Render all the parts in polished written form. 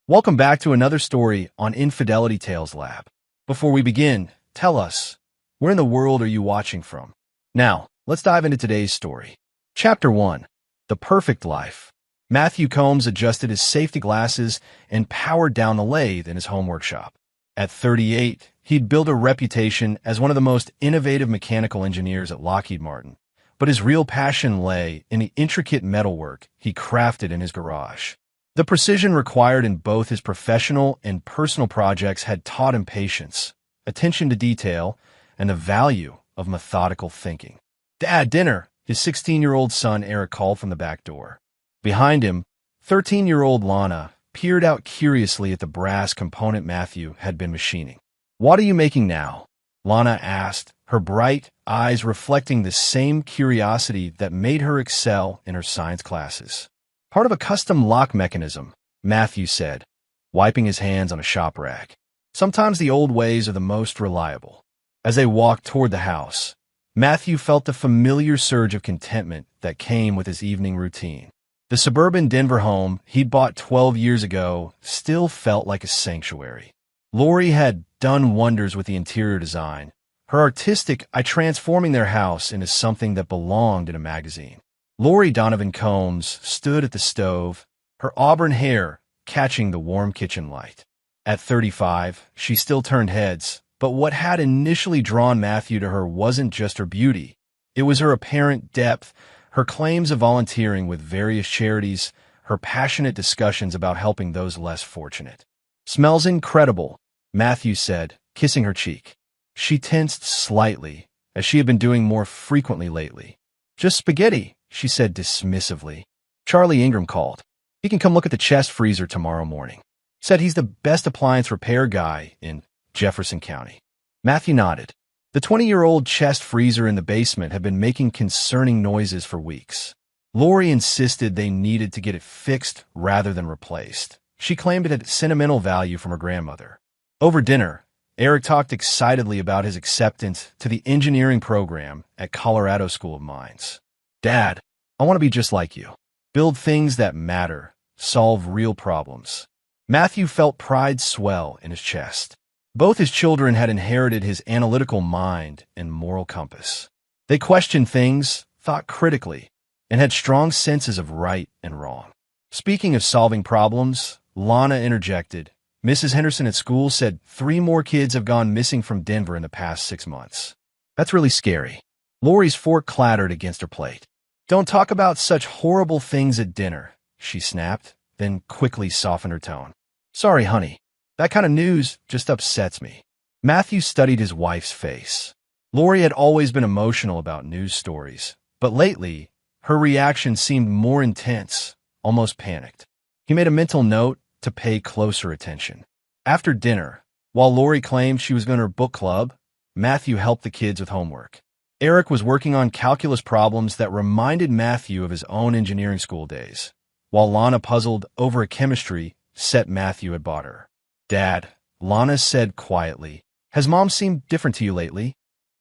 Welcome back to another story on Infidelity Tales Lab. Before we begin, tell us, where in the world are you watching from? Now, let's dive into today's story. Chapter 1. The Perfect Life. Matthew Combs adjusted his safety glasses and powered down the lathe in his home workshop. At 38, he'd built a reputation as one of the most innovative mechanical engineers at Lockheed Martin. But his real passion lay in the intricate metalwork he crafted in his garage. The precision required in both his professional and personal projects had taught him patience, attention to detail, and the value of methodical thinking. "Dad, dinner!" his 16-year-old son Eric called from the back door. Behind him, 13-year-old Lana peered out curiously at the brass component Matthew had been machining. "What are you making now?" Lana asked, her bright eyes reflecting the same curiosity that made her excel in her science classes. "Part of a custom lock mechanism," Matthew said, wiping his hands on a shop rag. "Sometimes the old ways are the most reliable." As they walked toward the house, Matthew felt the familiar surge of contentment that came with his evening routine. The suburban Denver home he'd bought 12 years ago still felt like a sanctuary. Lori had done wonders with the interior design, her artistic eye transforming their house into something that belonged in a magazine. Lori Donovan Combs stood at the stove, her auburn hair catching the warm kitchen light. At 35, she still turned heads, but what had initially drawn Matthew to her wasn't just her beauty. It was her apparent depth, her claims of volunteering with various charities, her passionate discussions about helping those less fortunate. "Smells incredible," Matthew said, kissing her cheek. She tensed slightly, as she had been doing more frequently lately. "Just spaghetti," she said dismissively. "Charlie Ingram called. He can come look at the chest freezer tomorrow morning. Said he's the best appliance repair guy in Jefferson County." Matthew nodded. The 20-year-old chest freezer in the basement had been making concerning noises for weeks. Lori insisted they needed to get it fixed rather than replaced. She claimed it had sentimental value from her grandmother. Over dinner, Eric talked excitedly about his acceptance to the engineering program at Colorado School of Mines. "Dad, I want to be just like you. Build things that matter, solve real problems." Matthew felt pride swell in his chest. Both his children had inherited his analytical mind and moral compass. They questioned things, thought critically, and had strong senses of right and wrong. Speaking of solving problems, Lana interjected, "Mrs. Henderson at school said 3 more kids have gone missing from Denver in the past 6 months. That's really scary." Lori's fork clattered against her plate. "Don't talk about such horrible things at dinner," she snapped, then quickly softened her tone. "Sorry, honey. That kind of news just upsets me." Matthew studied his wife's face. Lori had always been emotional about news stories, but lately, her reaction seemed more intense, almost panicked. He made a mental note to pay closer attention. After dinner, while Lori claimed she was going to her book club, Matthew helped the kids with homework. Eric was working on calculus problems that reminded Matthew of his own engineering school days, while Lana puzzled over a chemistry set Matthew had bought her. "Dad," Lana said quietly, "has Mom seemed different to you lately?"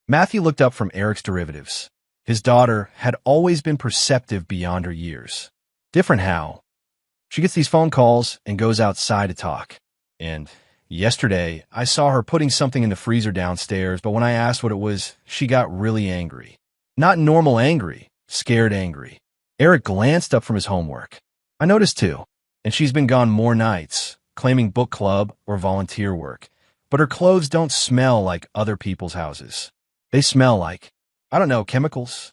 Matthew looked up from Eric's derivatives. His daughter had always been perceptive beyond her years. "Different how?" "She gets these phone calls and goes outside to talk. And yesterday, I saw her putting something in the freezer downstairs, but when I asked what it was, she got really angry. Not normal angry, scared angry." Eric glanced up from his homework. "I noticed too. And she's been gone more nights, claiming book club or volunteer work. But her clothes don't smell like other people's houses. They smell like, I don't know, chemicals."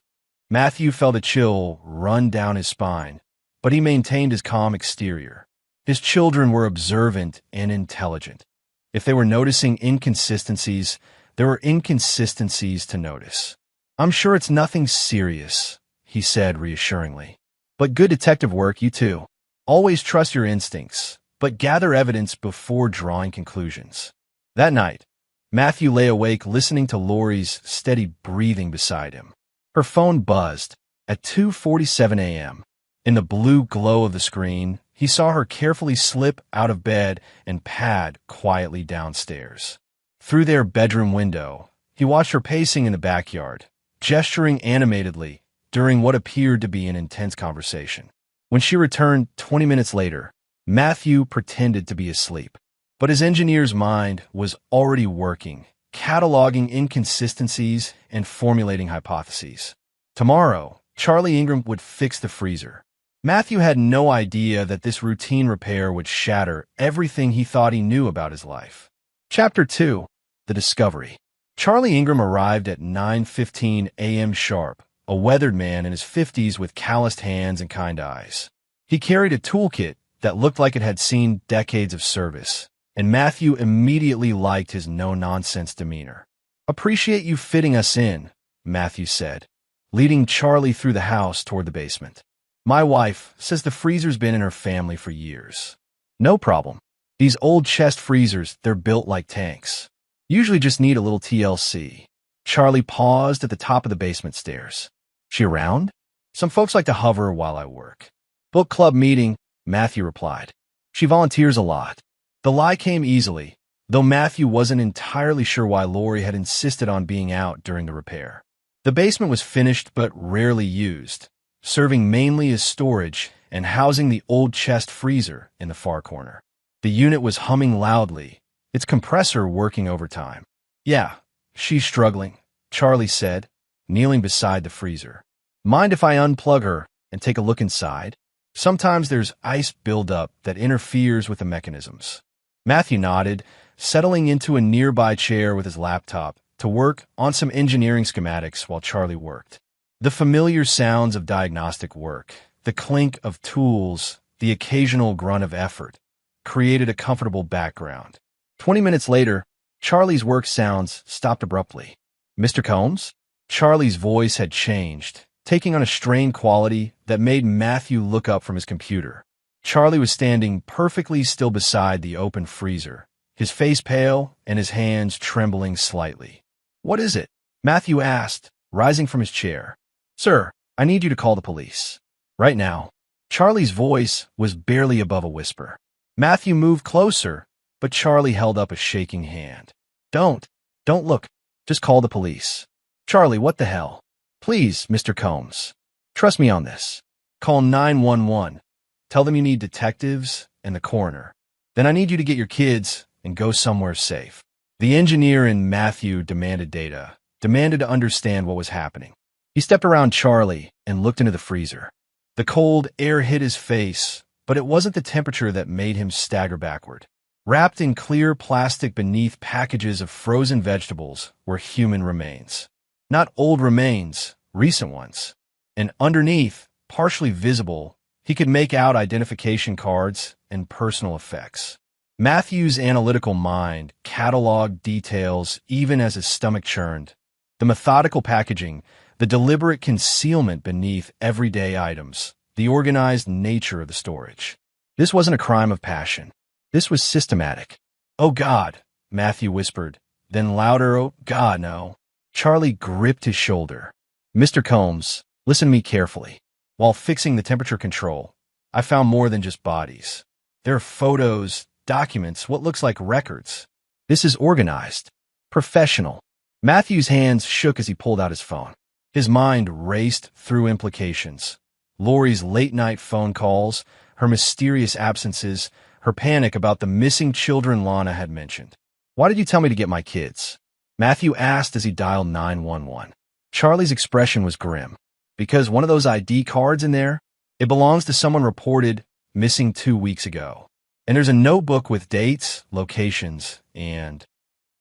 Matthew felt a chill run down his spine, but he maintained his calm exterior. His children were observant and intelligent. If they were noticing inconsistencies, there were inconsistencies to notice. "I'm sure it's nothing serious," he said reassuringly. "But good detective work, you too. Always trust your instincts, but gather evidence before drawing conclusions." That night, Matthew lay awake listening to Lori's steady breathing beside him. Her phone buzzed at 2:47 a.m. In the blue glow of the screen, he saw her carefully slip out of bed and pad quietly downstairs. Through their bedroom window, he watched her pacing in the backyard, gesturing animatedly during what appeared to be an intense conversation. When she returned 20 minutes later, Matthew pretended to be asleep, but his engineer's mind was already working, cataloging inconsistencies and formulating hypotheses. Tomorrow, Charlie Ingram would fix the freezer. Matthew had no idea that this routine repair would shatter everything he thought he knew about his life. Chapter 2. The Discovery. Charlie Ingram arrived at 9:15 a.m. sharp, a weathered man in his 50s with calloused hands and kind eyes. He carried a toolkit that looked like it had seen decades of service, and Matthew immediately liked his no-nonsense demeanor. "Appreciate you fitting us in," Matthew said, leading Charlie through the house toward the basement. "My wife says the freezer's been in her family for years." "No problem. These old chest freezers, they're built like tanks. Usually just need a little TLC." Charlie paused at the top of the basement stairs. "She around?" "Some folks like to hover while I work." "Book club meeting," Matthew replied. "She volunteers a lot." The lie came easily, though Matthew wasn't entirely sure why Lori had insisted on being out during the repair. The basement was finished but rarely used, serving mainly as storage and housing the old chest freezer in the far corner. The unit was humming loudly, its compressor working overtime. "Yeah, she's struggling," Charlie said, kneeling beside the freezer. "Mind if I unplug her and take a look inside? Sometimes there's ice buildup that interferes with the mechanisms." Matthew nodded, settling into a nearby chair with his laptop to work on some engineering schematics while Charlie worked. The familiar sounds of diagnostic work, the clink of tools, the occasional grunt of effort, created a comfortable background. 20 minutes later, Charlie's work sounds stopped abruptly. "Mr. Combs?" Charlie's voice had changed, taking on a strained quality that made Matthew look up from his computer. Charlie was standing perfectly still beside the open freezer, his face pale and his hands trembling slightly. "What is it?" Matthew asked, rising from his chair. "Sir, I need you to call the police. Right now." Charlie's voice was barely above a whisper. Matthew moved closer, but Charlie held up a shaking hand. Don't look. Just call the police." "Charlie, what the hell?" "Please, Mr. Combs. Trust me on this. Call 911. Tell them you need detectives and the coroner. Then I need you to get your kids and go somewhere safe." The engineer in Matthew demanded data, demanded to understand what was happening. He stepped around Charlie and looked into the freezer. The cold air hit his face, but it wasn't the temperature that made him stagger backward. Wrapped in clear plastic beneath packages of frozen vegetables were human remains. Not old remains, recent ones. And underneath, partially visible, he could make out identification cards and personal effects. Matthew's analytical mind cataloged details even as his stomach churned. The methodical packaging, the deliberate concealment beneath everyday items, the organized nature of the storage. This wasn't a crime of passion. This was systematic. "Oh God," Matthew whispered, then louder, "Oh God, no." Charlie gripped his shoulder. "Mr. Combs, listen to me carefully. While fixing the temperature control, I found more than just bodies. There are photos, documents, what looks like records. This is organized, professional." Matthew's hands shook as he pulled out his phone. His mind raced through implications. Lori's late-night phone calls, her mysterious absences, her panic about the missing children Lana had mentioned. "Why did you tell me to get my kids?" Matthew asked as he dialed 911. Charlie's expression was grim. "Because one of those ID cards in there, it belongs to someone reported missing 2 weeks ago. And there's a notebook with dates, locations, and..."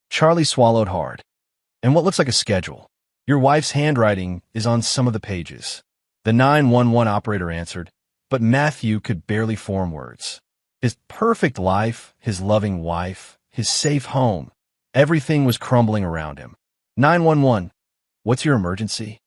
Charlie swallowed hard. "And what looks like a schedule. Your wife's handwriting is on some of the pages." The 911 operator answered, but Matthew could barely form words. His perfect life, his loving wife, his safe home, everything was crumbling around him. 911, what's your emergency?"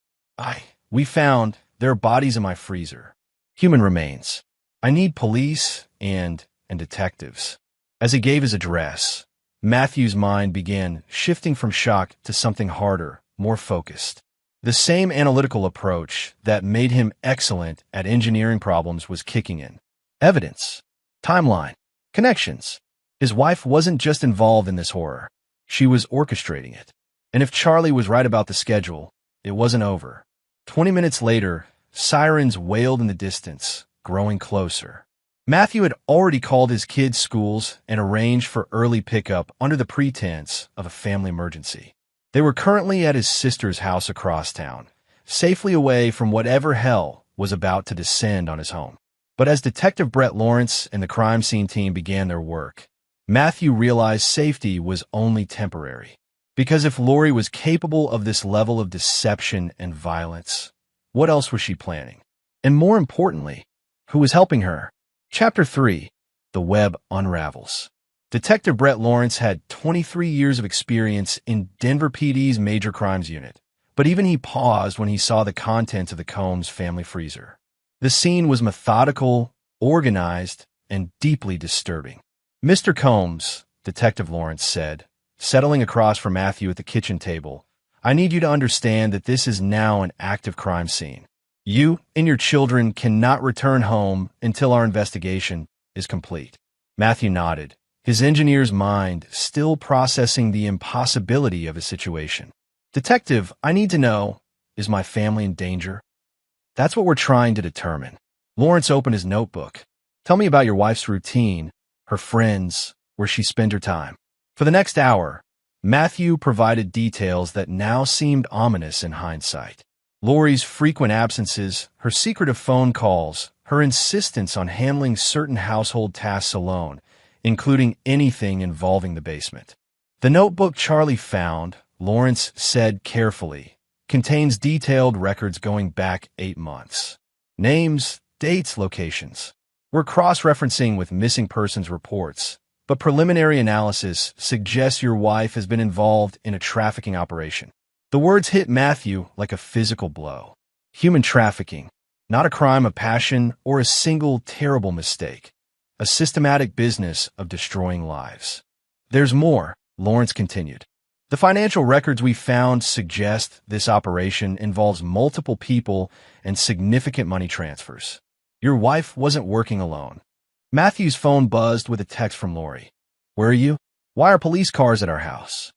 We found there are bodies in my freezer. Human remains. I need police and detectives." As he gave his address, Matthew's mind began shifting from shock to something harder, more focused. The same analytical approach that made him excellent at engineering problems was kicking in. Evidence, timeline, connections. His wife wasn't just involved in this horror. She was orchestrating it. And if Charlie was right about the schedule, it wasn't over. 20 minutes later, sirens wailed in the distance, growing closer. Matthew had already called his kids' schools and arranged for early pickup under the pretense of a family emergency. They were currently at his sister's house across town, safely away from whatever hell was about to descend on his home. But as Detective Brett Lawrence and the crime scene team began their work, Matthew realized safety was only temporary. Because if Lori was capable of this level of deception and violence, what else was she planning? And more importantly, who was helping her? Chapter 3. The Web Unravels. Detective Brett Lawrence had 23 years of experience in Denver PD's Major Crimes Unit, but even he paused when he saw the contents of the Combs family freezer. The scene was methodical, organized, and deeply disturbing. "Mr. Combs," Detective Lawrence said, settling across from Matthew at the kitchen table, "I need you to understand that this is now an active crime scene. You and your children cannot return home until our investigation is complete." Matthew nodded, his engineer's mind still processing the impossibility of his situation. "Detective, I need to know, is my family in danger?" "That's what we're trying to determine." Lawrence opened his notebook. "Tell me about your wife's routine, her friends, where she spent her time." For the next hour, Matthew provided details that now seemed ominous in hindsight. Lori's frequent absences, her secretive phone calls, her insistence on handling certain household tasks alone, including anything involving the basement. The notebook Charlie found, Lawrence said carefully, contains detailed records going back 8 months. Names, dates, locations. We're cross-referencing with missing persons reports, but preliminary analysis suggests your wife has been involved in a trafficking operation. The words hit Matthew like a physical blow. Human trafficking, not a crime of passion or a single terrible mistake. A systematic business of destroying lives. "There's more," Lawrence continued. "The financial records we found suggest this operation involves multiple people and significant money transfers. Your wife wasn't working alone." Matthew's phone buzzed with a text from Lori. "Where are you? Why are police cars at our house?"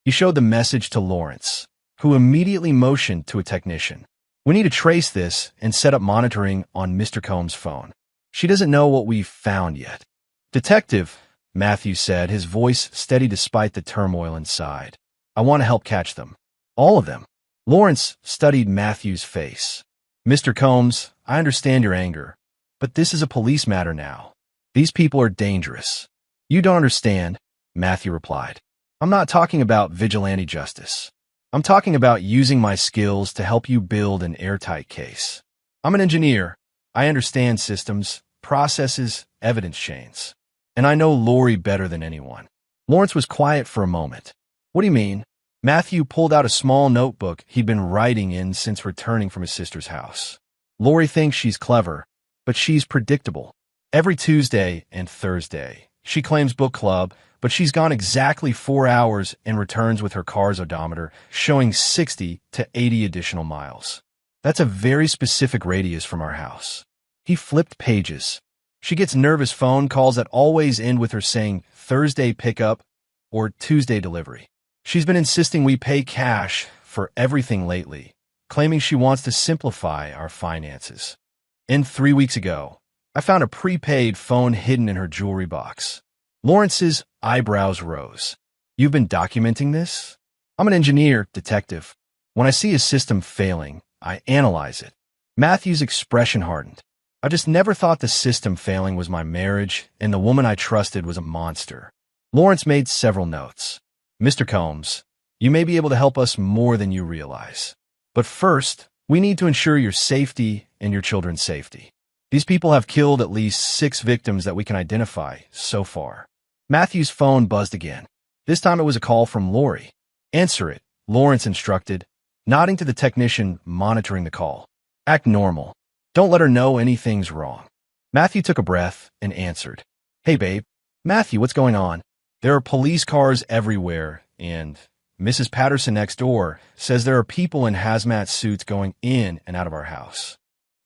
He showed the message to Lawrence, who immediately motioned to a technician. "We need to trace this and set up monitoring on Mr. Combs' phone. She doesn't know what we've found yet." "Detective," Matthew said, his voice steady despite the turmoil inside, "I want to help catch them. All of them." Lawrence studied Matthew's face. "Mr. Combs, I understand your anger, but this is a police matter now. These people are dangerous." "You don't understand," Matthew replied. "I'm not talking about vigilante justice. I'm talking about using my skills to help you build an airtight case. I'm an engineer. I understand systems, processes, evidence chains. And I know Lori better than anyone." Lawrence was quiet for a moment. "What do you mean?" Matthew pulled out a small notebook he'd been writing in since returning from his sister's house. "Lori thinks she's clever, but she's predictable. Every Tuesday and Thursday, she claims book club, but she's gone exactly 4 hours and returns with her car's odometer showing 60 to 80 additional miles. That's a very specific radius from our house." He flipped pages. "She gets nervous phone calls that always end with her saying Thursday pickup or Tuesday delivery. She's been insisting we pay cash for everything lately, claiming she wants to simplify our finances. And 3 weeks ago, I found a prepaid phone hidden in her jewelry box." Lawrence's eyebrows rose. "You've been documenting this?" "I'm an engineer, detective. When I see a system failing, I analyze it." Matthew's expression hardened. "I just never thought the system failing was my marriage and the woman I trusted was a monster." Lawrence made several notes. "Mr. Combs, you may be able to help us more than you realize. But first, we need to ensure your safety and your children's safety. These people have killed at least 6 victims that we can identify so far." Matthew's phone buzzed again. This time it was a call from Lori. "Answer it," Lawrence instructed, nodding to the technician monitoring the call. "Act normal. Don't let her know anything's wrong." Matthew took a breath and answered. "Hey, babe. Matthew, what's going on? There are police cars everywhere, and Mrs. Patterson next door says there are people in hazmat suits going in and out of our house."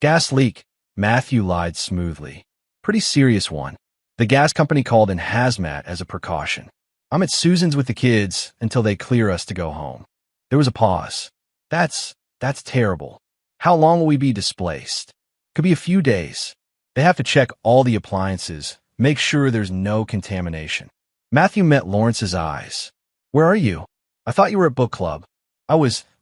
"Gas leak," Matthew lied smoothly. "Pretty serious one. The gas company called in hazmat as a precaution. I'm at Susan's with the kids until they clear us to go home." There was a pause. That's terrible. How long will we be displaced?" "Could be a few days." They have to check all the appliances, make sure there's no contamination. Matthew met Lawrence's eyes. Where are you? I thought you were at book club.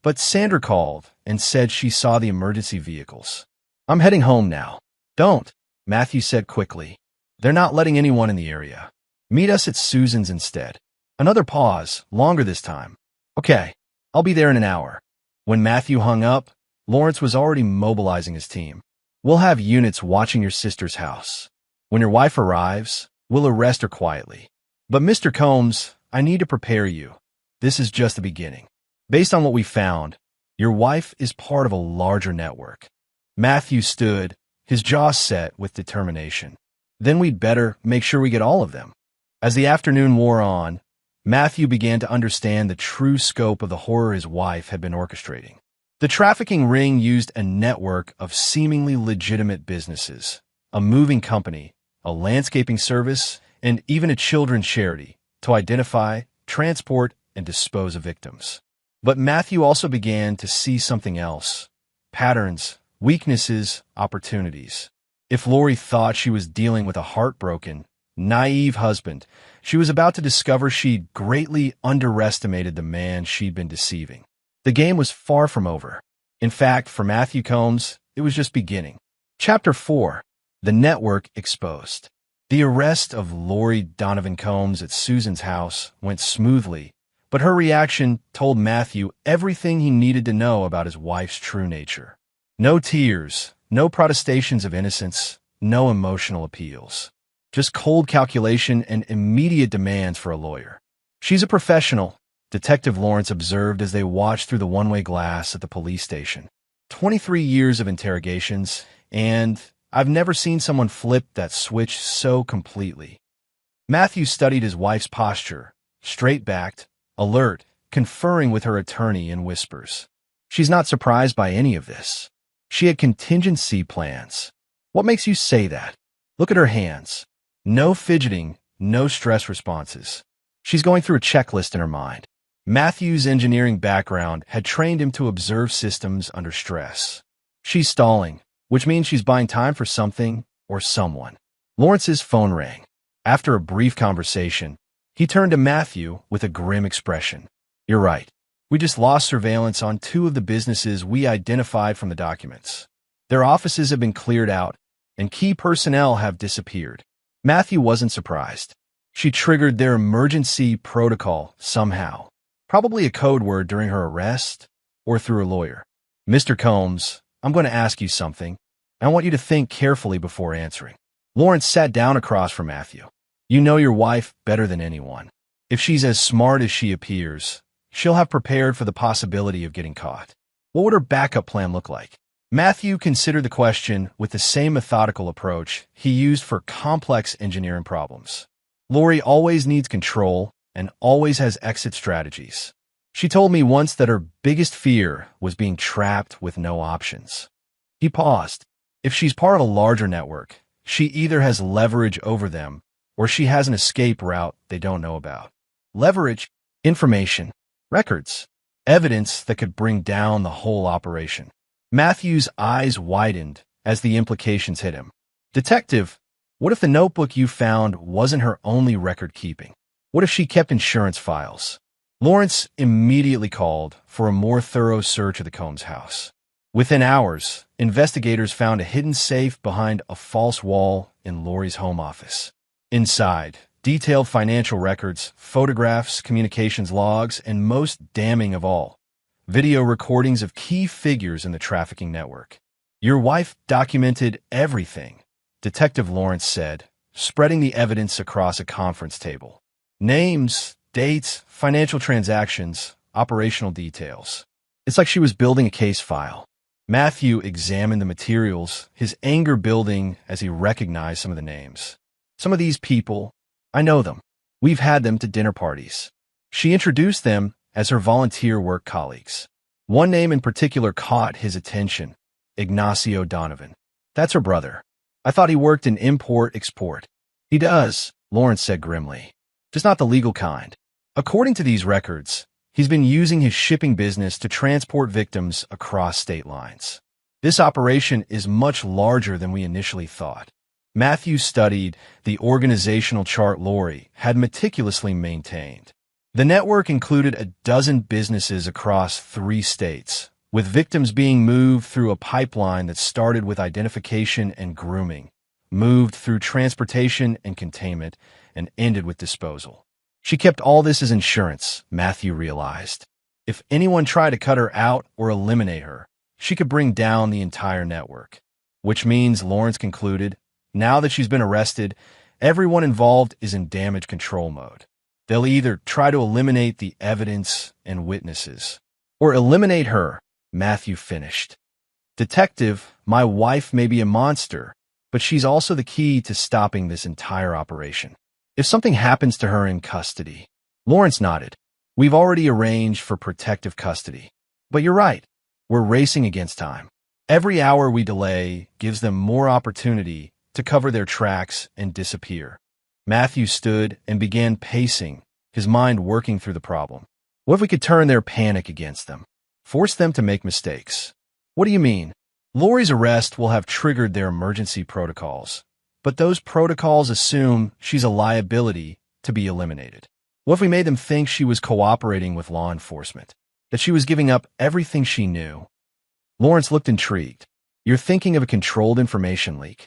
But Sandra called and said she saw the emergency vehicles. I'm heading home now. Don't, Matthew said quickly. They're not letting anyone in the area. Meet us at Susan's instead. Another pause, longer this time. Okay, I'll be there in an hour. When Matthew hung up, Lawrence was already mobilizing his team. We'll have units watching your sister's house. When your wife arrives, we'll arrest her quietly. But Mr. Combs, I need to prepare you. This is just the beginning. Based on what we found, your wife is part of a larger network. Matthew stood, his jaw set with determination. Then we'd better make sure we get all of them. As the afternoon wore on, Matthew began to understand the true scope of the horror his wife had been orchestrating. The trafficking ring used a network of seemingly legitimate businesses, a moving company, a landscaping service, and even a children's charity to identify, transport, and dispose of victims. But Matthew also began to see something else: patterns, weaknesses, opportunities. If Lori thought she was dealing with a heartbroken, naive husband, she was about to discover she'd greatly underestimated the man she'd been deceiving. The game was far from over. In fact, for Matthew Combs, it was just beginning. Chapter 4. The Network Exposed. The arrest of Lori Donovan Combs at Susan's house went smoothly, but her reaction told Matthew everything he needed to know about his wife's true nature. No tears, no protestations of innocence, no emotional appeals. Just cold calculation and immediate demands for a lawyer. She's a professional, Detective Lawrence observed as they watched through the one-way glass at the police station. 23 years of interrogations, and I've never seen someone flip that switch so completely. Matthew studied his wife's posture, straight-backed, alert, conferring with her attorney in whispers. She's not surprised by any of this. She had contingency plans. What makes you say that? Look at her hands. No fidgeting, no stress responses. She's going through a checklist in her mind. Matthew's engineering background had trained him to observe systems under stress. She's stalling, which means she's buying time for something or someone. Lawrence's phone rang. After a brief conversation, he turned to Matthew with a grim expression. You're right. We just lost surveillance on 2 of the businesses we identified from the documents. Their offices have been cleared out, and key personnel have disappeared. Matthew wasn't surprised. She triggered their emergency protocol somehow. Probably a code word during her arrest or through a lawyer. Mr. Combs, I'm going to ask you something. I want you to think carefully before answering. Lawrence sat down across from Matthew. You know your wife better than anyone. If she's as smart as she appears, she'll have prepared for the possibility of getting caught. What would her backup plan look like? Matthew considered the question with the same methodical approach he used for complex engineering problems. Lori always needs control and always has exit strategies. She told me once that her biggest fear was being trapped with no options. He paused. If she's part of a larger network, she either has leverage over them or she has an escape route they don't know about. Leverage, information, records, evidence that could bring down the whole operation. Matthew's eyes widened as the implications hit him. Detective, what if the notebook you found wasn't her only record keeping? What if she kept insurance files? Lawrence immediately called for a more thorough search of the Combs house. Within hours, investigators found a hidden safe behind a false wall in Lori's home office. Inside, detailed financial records, photographs, communications logs, and most damning of all, video recordings of key figures in the trafficking network. Your wife documented everything, Detective Lawrence said, spreading the evidence across a conference table. Names, dates, financial transactions, operational details. It's like she was building a case file. Matthew examined the materials, his anger building as he recognized some of the names. Some of these people, I know them. We've had them to dinner parties. She introduced them as her volunteer work colleagues. One name in particular caught his attention, Ignacio Donovan. That's her brother. I thought he worked in import-export. He does, Lawrence said grimly. Just not the legal kind. According to these records, he's been using his shipping business to transport victims across state lines. This operation is much larger than we initially thought. Matthew studied the organizational chart Lori had meticulously maintained. The network included a dozen businesses across 3 states, with victims being moved through a pipeline that started with identification and grooming, moved through transportation and containment, and ended with disposal. She kept all this as insurance, Matthew realized. If anyone tried to cut her out or eliminate her, she could bring down the entire network. Which means, Lawrence concluded, now that she's been arrested, everyone involved is in damage control mode. They'll either try to eliminate the evidence and witnesses, or eliminate her, Matthew finished. Detective, my wife may be a monster, but she's also the key to stopping this entire operation. If something happens to her in custody. Lawrence nodded. We've already arranged for protective custody. But you're right. We're racing against time. Every hour we delay gives them more opportunity to cover their tracks and disappear. Matthew stood and began pacing, his mind working through the problem. What if we could turn their panic against them? Force them to make mistakes? What do you mean? Lori's arrest will have triggered their emergency protocols, but those protocols assume she's a liability to be eliminated. What if we made them think she was cooperating with law enforcement, that she was giving up everything she knew? Lawrence looked intrigued. You're thinking of a controlled information leak.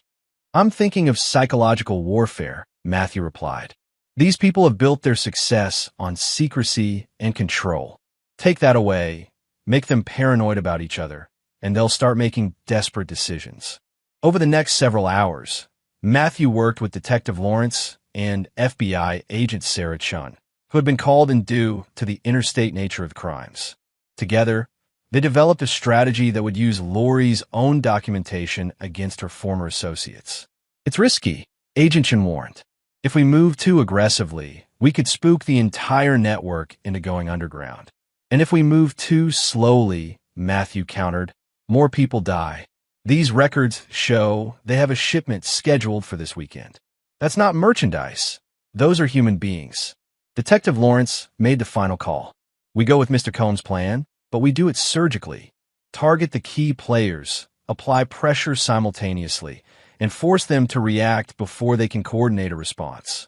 I'm thinking of psychological warfare, Matthew replied. These people have built their success on secrecy and control. Take that away, make them paranoid about each other, and they'll start making desperate decisions. Over the next several hours, Matthew worked with Detective Lawrence and FBI agent Sarah Chun, who had been called in due to the interstate nature of the crimes. Together, they developed a strategy that would use Lori's own documentation against her former associates. It's risky, Agent Chun warned. If we move too aggressively, we could spook the entire network into going underground. And if we move too slowly, Matthew countered, more people die. These records show they have a shipment scheduled for this weekend. That's not merchandise. Those are human beings. Detective Lawrence made the final call. We go with Mr. Combs' plan, but we do it surgically. Target the key players, apply pressure simultaneously, and force them to react before they can coordinate a response.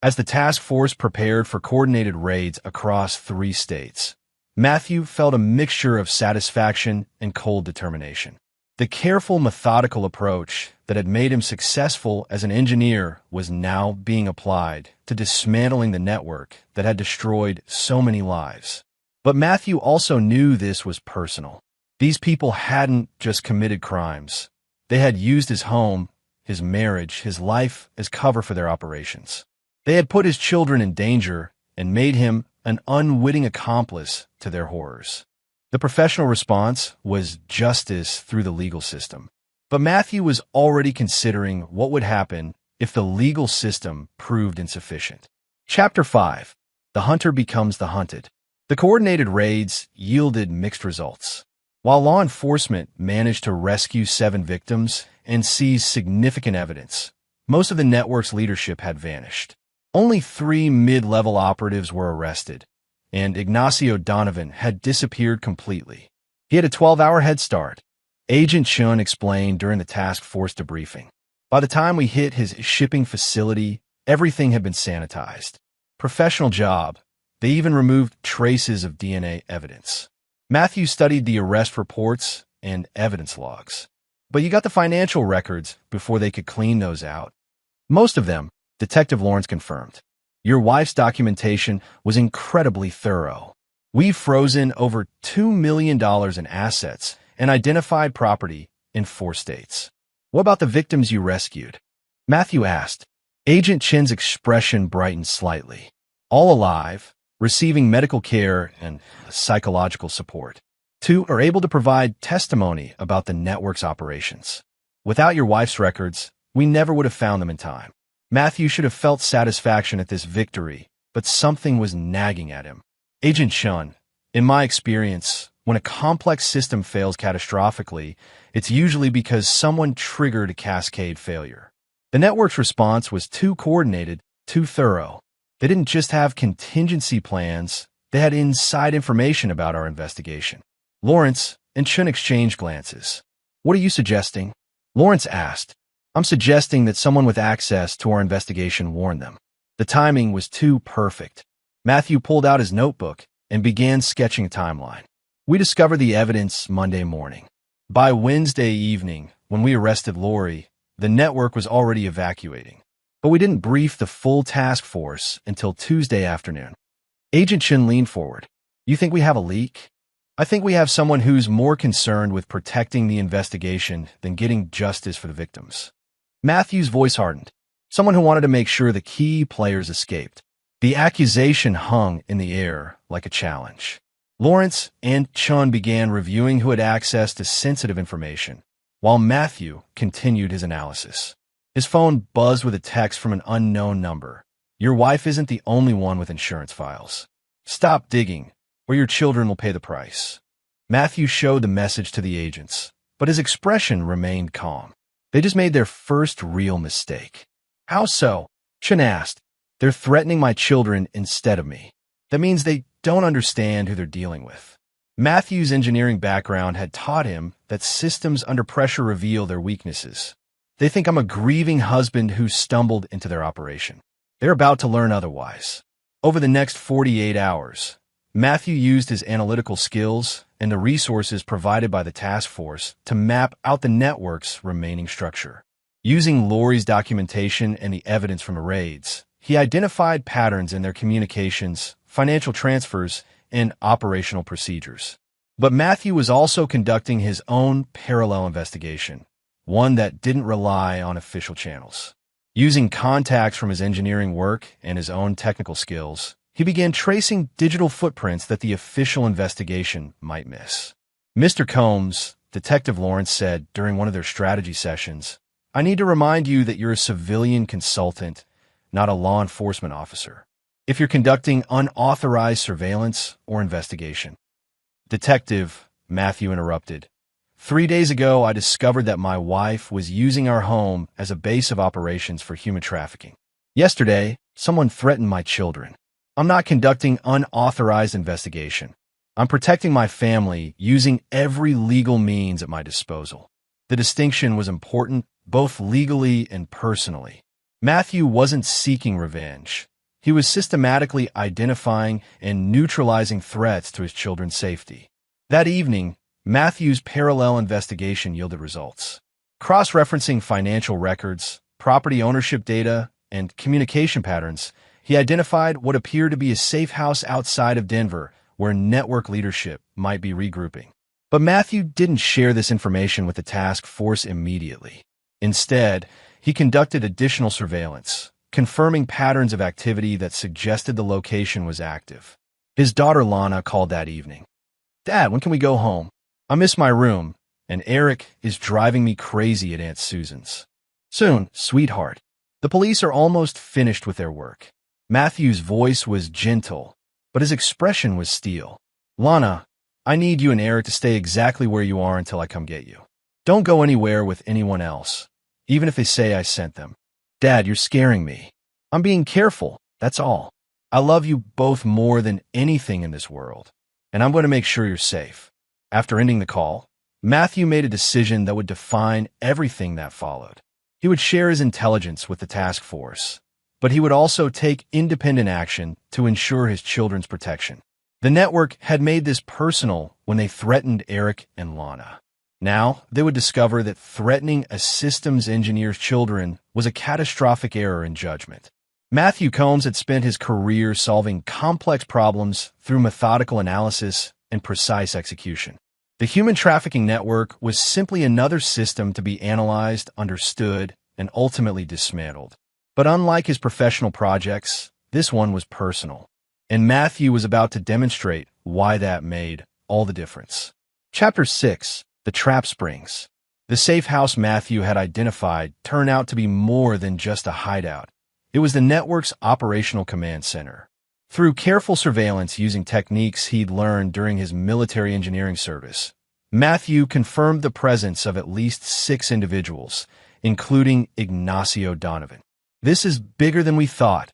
As the task force prepared for coordinated raids across 3 states, Matthew felt a mixture of satisfaction and cold determination. The careful, methodical approach that had made him successful as an engineer was now being applied to dismantling the network that had destroyed so many lives. But Matthew also knew this was personal. These people hadn't just committed crimes. They had used his home, his marriage, his life as cover for their operations. They had put his children in danger and made him an unwitting accomplice to their horrors. The professional response was justice through the legal system. But Matthew was already considering what would happen if the legal system proved insufficient. Chapter 5. The Hunter Becomes the Hunted. The coordinated raids yielded mixed results. While law enforcement managed to rescue 7 victims and seize significant evidence, most of the network's leadership had vanished. Only 3 mid-level operatives were arrested, and Ignacio Donovan had disappeared completely. He had a 12-hour head start, Agent Chun explained during the task force debriefing. By the time we hit his shipping facility, everything had been sanitized. Professional job. They even removed traces of DNA evidence. Matthew studied the arrest reports and evidence logs. But you got the financial records before they could clean those out. Most of them, Detective Lawrence confirmed. Your wife's documentation was incredibly thorough. We've frozen over $2 million in assets and identified property in 4 states. What about the victims you rescued? Matthew asked. Agent Chin's expression brightened slightly. All alive, receiving medical care and psychological support. 2 are able to provide testimony about the network's operations. Without your wife's records, we never would have found them in time. Matthew should have felt satisfaction at this victory, but something was nagging at him. Agent Chun, in my experience, when a complex system fails catastrophically, it's usually because someone triggered a cascade failure. The network's response was too coordinated, too thorough. They didn't just have contingency plans, they had inside information about our investigation. Lawrence and Chun exchanged glances. What are you suggesting? Lawrence asked. I'm suggesting that someone with access to our investigation warn them. The timing was too perfect. Matthew pulled out his notebook and began sketching a timeline. We discovered the evidence Monday morning. By Wednesday evening, when we arrested Lori, the network was already evacuating. But we didn't brief the full task force until Tuesday afternoon. Agent Shin leaned forward. You think we have a leak? I think we have someone who's more concerned with protecting the investigation than getting justice for the victims. Matthew's voice hardened. Someone who wanted to make sure the key players escaped. The accusation hung in the air like a challenge. Lawrence and Chun began reviewing who had access to sensitive information, while Matthew continued his analysis. His phone buzzed with a text from an unknown number. Your wife isn't the only one with insurance files. Stop digging, or your children will pay the price. Matthew showed the message to the agents, but his expression remained calm. They just made their first real mistake. How so? Chun asked. They're threatening my children instead of me. That means they don't understand who they're dealing with. Matthew's engineering background had taught him that systems under pressure reveal their weaknesses. They think I'm a grieving husband who stumbled into their operation. They're about to learn otherwise. Over the next 48 hours, Matthew used his analytical skills and the resources provided by the task force to map out the network's remaining structure. Using Lori's documentation and the evidence from the raids, he identified patterns in their communications, financial transfers, and operational procedures. But Matthew was also conducting his own parallel investigation, one that didn't rely on official channels. Using contacts from his engineering work and his own technical skills, he began tracing digital footprints that the official investigation might miss. Mr. Combs, Detective Lawrence said during one of their strategy sessions, I need to remind you that you're a civilian consultant, not a law enforcement officer. If you're conducting unauthorized surveillance or investigation. Detective, Matthew interrupted. 3 days ago, I discovered that my wife was using our home as a base of operations for human trafficking. Yesterday, someone threatened my children. I'm not conducting unauthorized investigation. I'm protecting my family using every legal means at my disposal. The distinction was important, both legally and personally. Matthew wasn't seeking revenge. He was systematically identifying and neutralizing threats to his children's safety. That evening, Matthew's parallel investigation yielded results. Cross-referencing financial records, property ownership data, and communication patterns, he identified what appeared to be a safe house outside of Denver where network leadership might be regrouping. But Matthew didn't share this information with the task force immediately. Instead, he conducted additional surveillance, confirming patterns of activity that suggested the location was active. His daughter Lana called that evening. Dad, when can we go home? I miss my room, and Eric is driving me crazy at Aunt Susan's. Soon, sweetheart. The police are almost finished with their work. Matthew's voice was gentle, but his expression was steel. Lana, I need you and Eric to stay exactly where you are until I come get you. Don't go anywhere with anyone else, even if they say I sent them. Dad, you're scaring me. I'm being careful, that's all. I love you both more than anything in this world, and I'm going to make sure you're safe. After ending the call, Matthew made a decision that would define everything that followed. He would share his intelligence with the task force, but he would also take independent action to ensure his children's protection. The network had made this personal when they threatened Eric and Lana. Now, they would discover that threatening a systems engineer's children was a catastrophic error in judgment. Matthew Combs had spent his career solving complex problems through methodical analysis and precise execution. The human trafficking network was simply another system to be analyzed, understood, and ultimately dismantled. But unlike his professional projects, this one was personal. And Matthew was about to demonstrate why that made all the difference. Chapter 6. The Trap Springs. The safe house Matthew had identified turned out to be more than just a hideout. It was the network's operational command center. Through careful surveillance using techniques he'd learned during his military engineering service, Matthew confirmed the presence of at least 6 individuals, including Ignacio Donovan. This is bigger than we thought,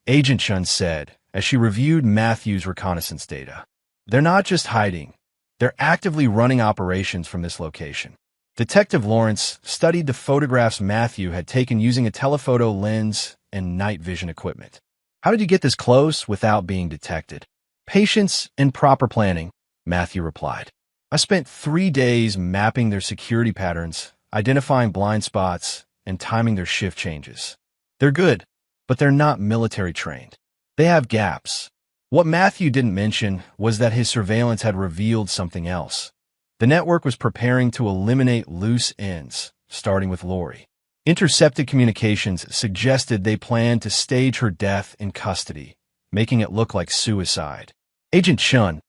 Agent Chun said as she reviewed Matthew's reconnaissance data. They're not just hiding. They're actively running operations from this location. Detective Lawrence studied the photographs Matthew had taken using a telephoto lens and night vision equipment. How did you get this close without being detected? Patience and proper planning, Matthew replied. I spent 3 days mapping their security patterns, identifying blind spots, and timing their shift changes. They're good, but they're not military trained. They have gaps. What Matthew didn't mention was that his surveillance had revealed something else. The network was preparing to eliminate loose ends, starting with Lori. Intercepted communications suggested they planned to stage her death in custody, making it look like suicide. Agent Chun,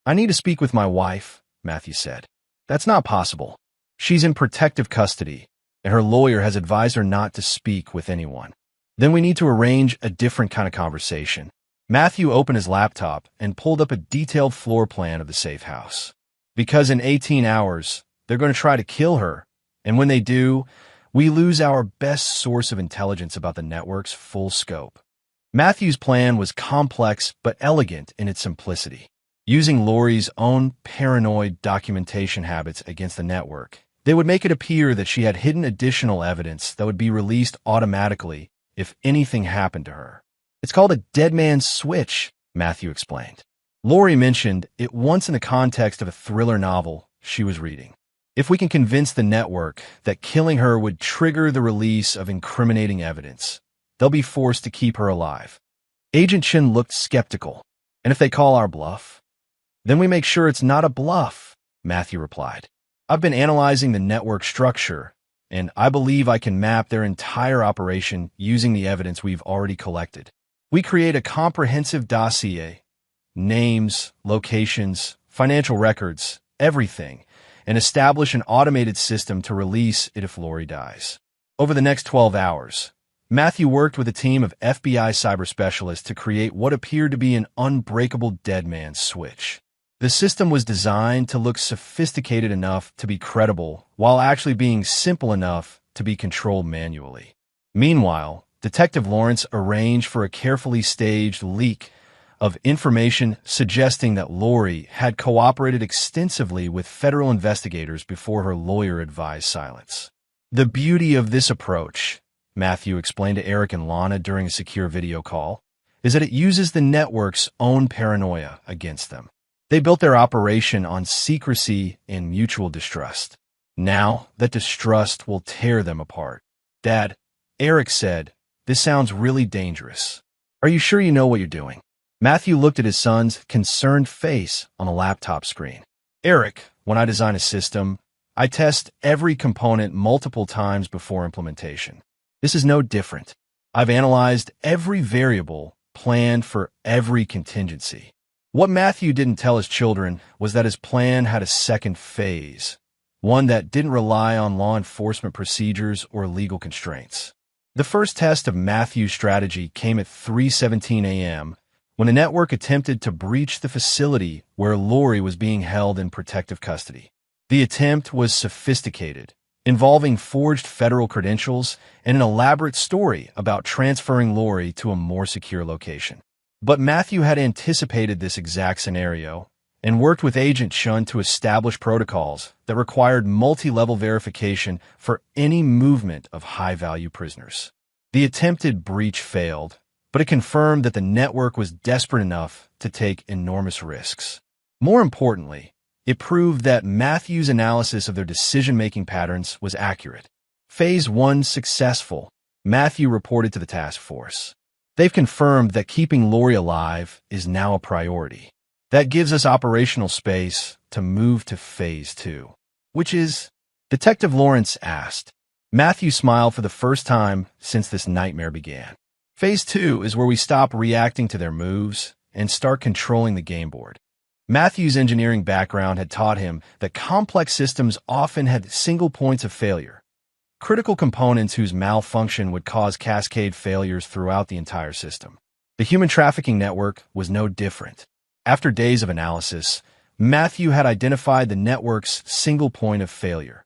I need to speak with my wife, Matthew said. That's not possible. She's in protective custody, and her lawyer has advised her not to speak with anyone. Then we need to arrange a different kind of conversation. Matthew opened his laptop and pulled up a detailed floor plan of the safe house. Because in 18 hours, they're going to try to kill her, and when they do, we lose our best source of intelligence about the network's full scope. Matthew's plan was complex but elegant in its simplicity. Using Lori's own paranoid documentation habits against the network, they would make it appear that she had hidden additional evidence that would be released automatically if anything happened to her. It's called a dead man's switch, Matthew explained. Lori mentioned it once in the context of a thriller novel she was reading. If we can convince the network that killing her would trigger the release of incriminating evidence, they'll be forced to keep her alive. Agent Chin looked skeptical. And if they call our bluff? Then we make sure it's not a bluff, Matthew replied. I've been analyzing the network structure, and I believe I can map their entire operation using the evidence we've already collected. We create a comprehensive dossier, names, locations, financial records, everything, and establish an automated system to release it if Lori dies. Over the next 12 hours, Matthew worked with a team of FBI cyber specialists to create what appeared to be an unbreakable dead man's switch. The system was designed to look sophisticated enough to be credible, while actually being simple enough to be controlled manually. Meanwhile, Detective Lawrence arranged for a carefully staged leak of information suggesting that Lori had cooperated extensively with federal investigators before her lawyer advised silence. The beauty of this approach, Matthew explained to Eric and Lana during a secure video call, is that it uses the network's own paranoia against them. They built their operation on secrecy and mutual distrust. Now, that distrust will tear them apart. Dad, Eric said, this sounds really dangerous. Are you sure you know what you're doing? Matthew looked at his son's concerned face on a laptop screen. Eric, when I design a system, I test every component multiple times before implementation. This is no different. I've analyzed every variable, planned for every contingency. What Matthew didn't tell his children was that his plan had a second phase, one that didn't rely on law enforcement procedures or legal constraints. The first test of Matthew's strategy came at 3:17 a.m., when the network attempted to breach the facility where Lori was being held in protective custody. The attempt was sophisticated, involving forged federal credentials and an elaborate story about transferring Lori to a more secure location. But Matthew had anticipated this exact scenario and worked with Agent Chun to establish protocols that required multi-level verification for any movement of high-value prisoners. The attempted breach failed, but it confirmed that the network was desperate enough to take enormous risks. More importantly, it proved that Matthew's analysis of their decision-making patterns was accurate. Phase 1 successful, Matthew reported to the task force. They've confirmed that keeping Lori alive is now a priority. That gives us operational space to move to Phase 2. Which is? Detective Lawrence asked. Matthew smiled for the first time since this nightmare began. Phase 2 is where we stop reacting to their moves and start controlling the game board. Matthew's engineering background had taught him that complex systems often had single points of failure, critical components whose malfunction would cause cascade failures throughout the entire system. The human trafficking network was no different. After days of analysis, Matthew had identified the network's single point of failure,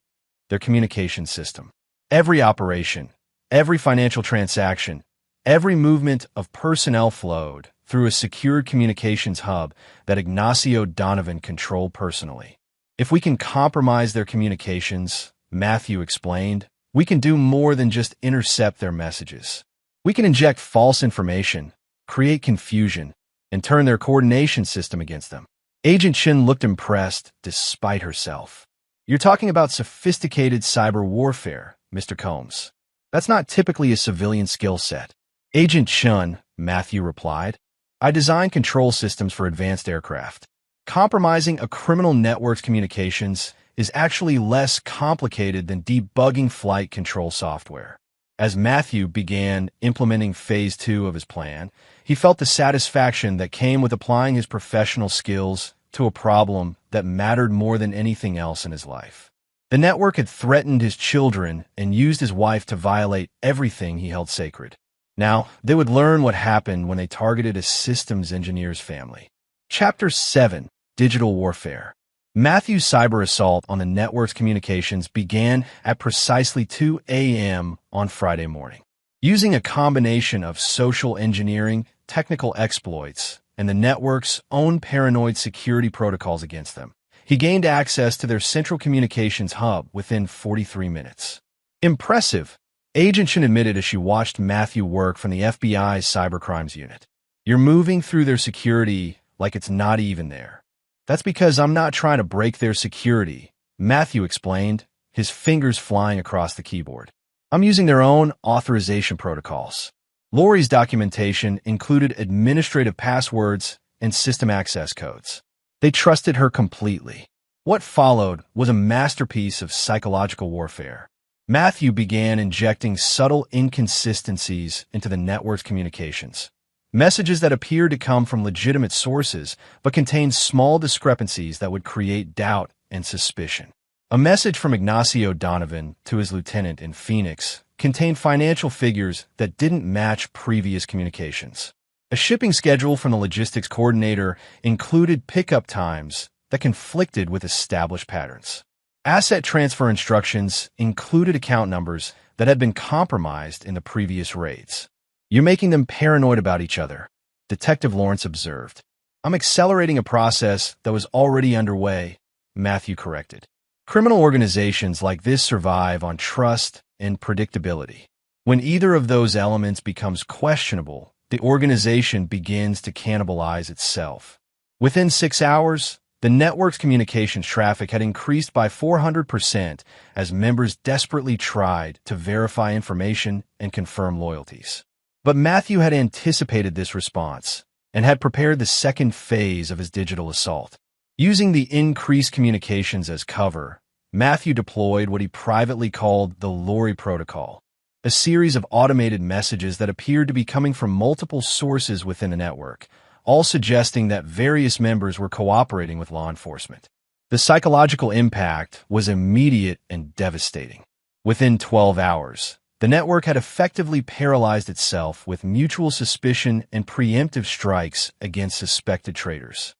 their communication system. Every operation, every financial transaction, every movement of personnel flowed through a secured communications hub that Ignacio Donovan controlled personally. If we can compromise their communications, Matthew explained. We can do more than just intercept their messages. We can inject false information, create confusion, and turn their coordination system against them. Agent Shin looked impressed despite herself. You're talking about sophisticated cyber warfare, Mr. Combs. That's not typically a civilian skill set. Agent Shun, Matthew replied. I design control systems for advanced aircraft. Compromising a criminal network's communications is actually less complicated than debugging flight control software. As Matthew began implementing Phase 2 of his plan, he felt the satisfaction that came with applying his professional skills to a problem that mattered more than anything else in his life. The network had threatened his children and used his wife to violate everything he held sacred. Now, they would learn what happened when they targeted a systems engineer's family. Chapter 7: Digital Warfare. Matthew's cyber assault on the network's communications began at precisely 2 a.m. on Friday morning. Using a combination of social engineering, technical exploits, and the network's own paranoid security protocols against them, he gained access to their central communications hub within 43 minutes. Impressive, Agent Shin admitted as she watched Matthew work from the FBI's cybercrimes unit. You're moving through their security like it's not even there. That's because I'm not trying to break their security, Matthew explained, his fingers flying across the keyboard. I'm using their own authorization protocols. Lori's documentation included administrative passwords and system access codes. They trusted her completely. What followed was a masterpiece of psychological warfare. Matthew began injecting subtle inconsistencies into the network's communications. Messages that appeared to come from legitimate sources, but contained small discrepancies that would create doubt and suspicion. A message from Ignacio Donovan to his lieutenant in Phoenix contained financial figures that didn't match previous communications. A shipping schedule from the logistics coordinator included pickup times that conflicted with established patterns. Asset transfer instructions included account numbers that had been compromised in the previous raids. You're making them paranoid about each other, Detective Lawrence observed. I'm accelerating a process that was already underway, Matthew corrected. Criminal organizations like this survive on trust and predictability. When either of those elements becomes questionable, the organization begins to cannibalize itself. Within 6 hours, the network's communications traffic had increased by 400% as members desperately tried to verify information and confirm loyalties. But Matthew had anticipated this response and had prepared the second phase of his digital assault. Using the increased communications as cover, Matthew deployed what he privately called the Lori Protocol, a series of automated messages that appeared to be coming from multiple sources within the network, all suggesting that various members were cooperating with law enforcement. The psychological impact was immediate and devastating. Within 12 hours, the network had effectively paralyzed itself with mutual suspicion and preemptive strikes against suspected traitors.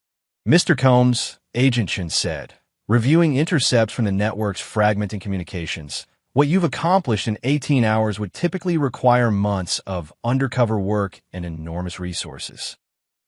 Mr. Combs, Agent Shin said, reviewing intercepts from the network's fragmenting communications, what you've accomplished in 18 hours would typically require months of undercover work and enormous resources.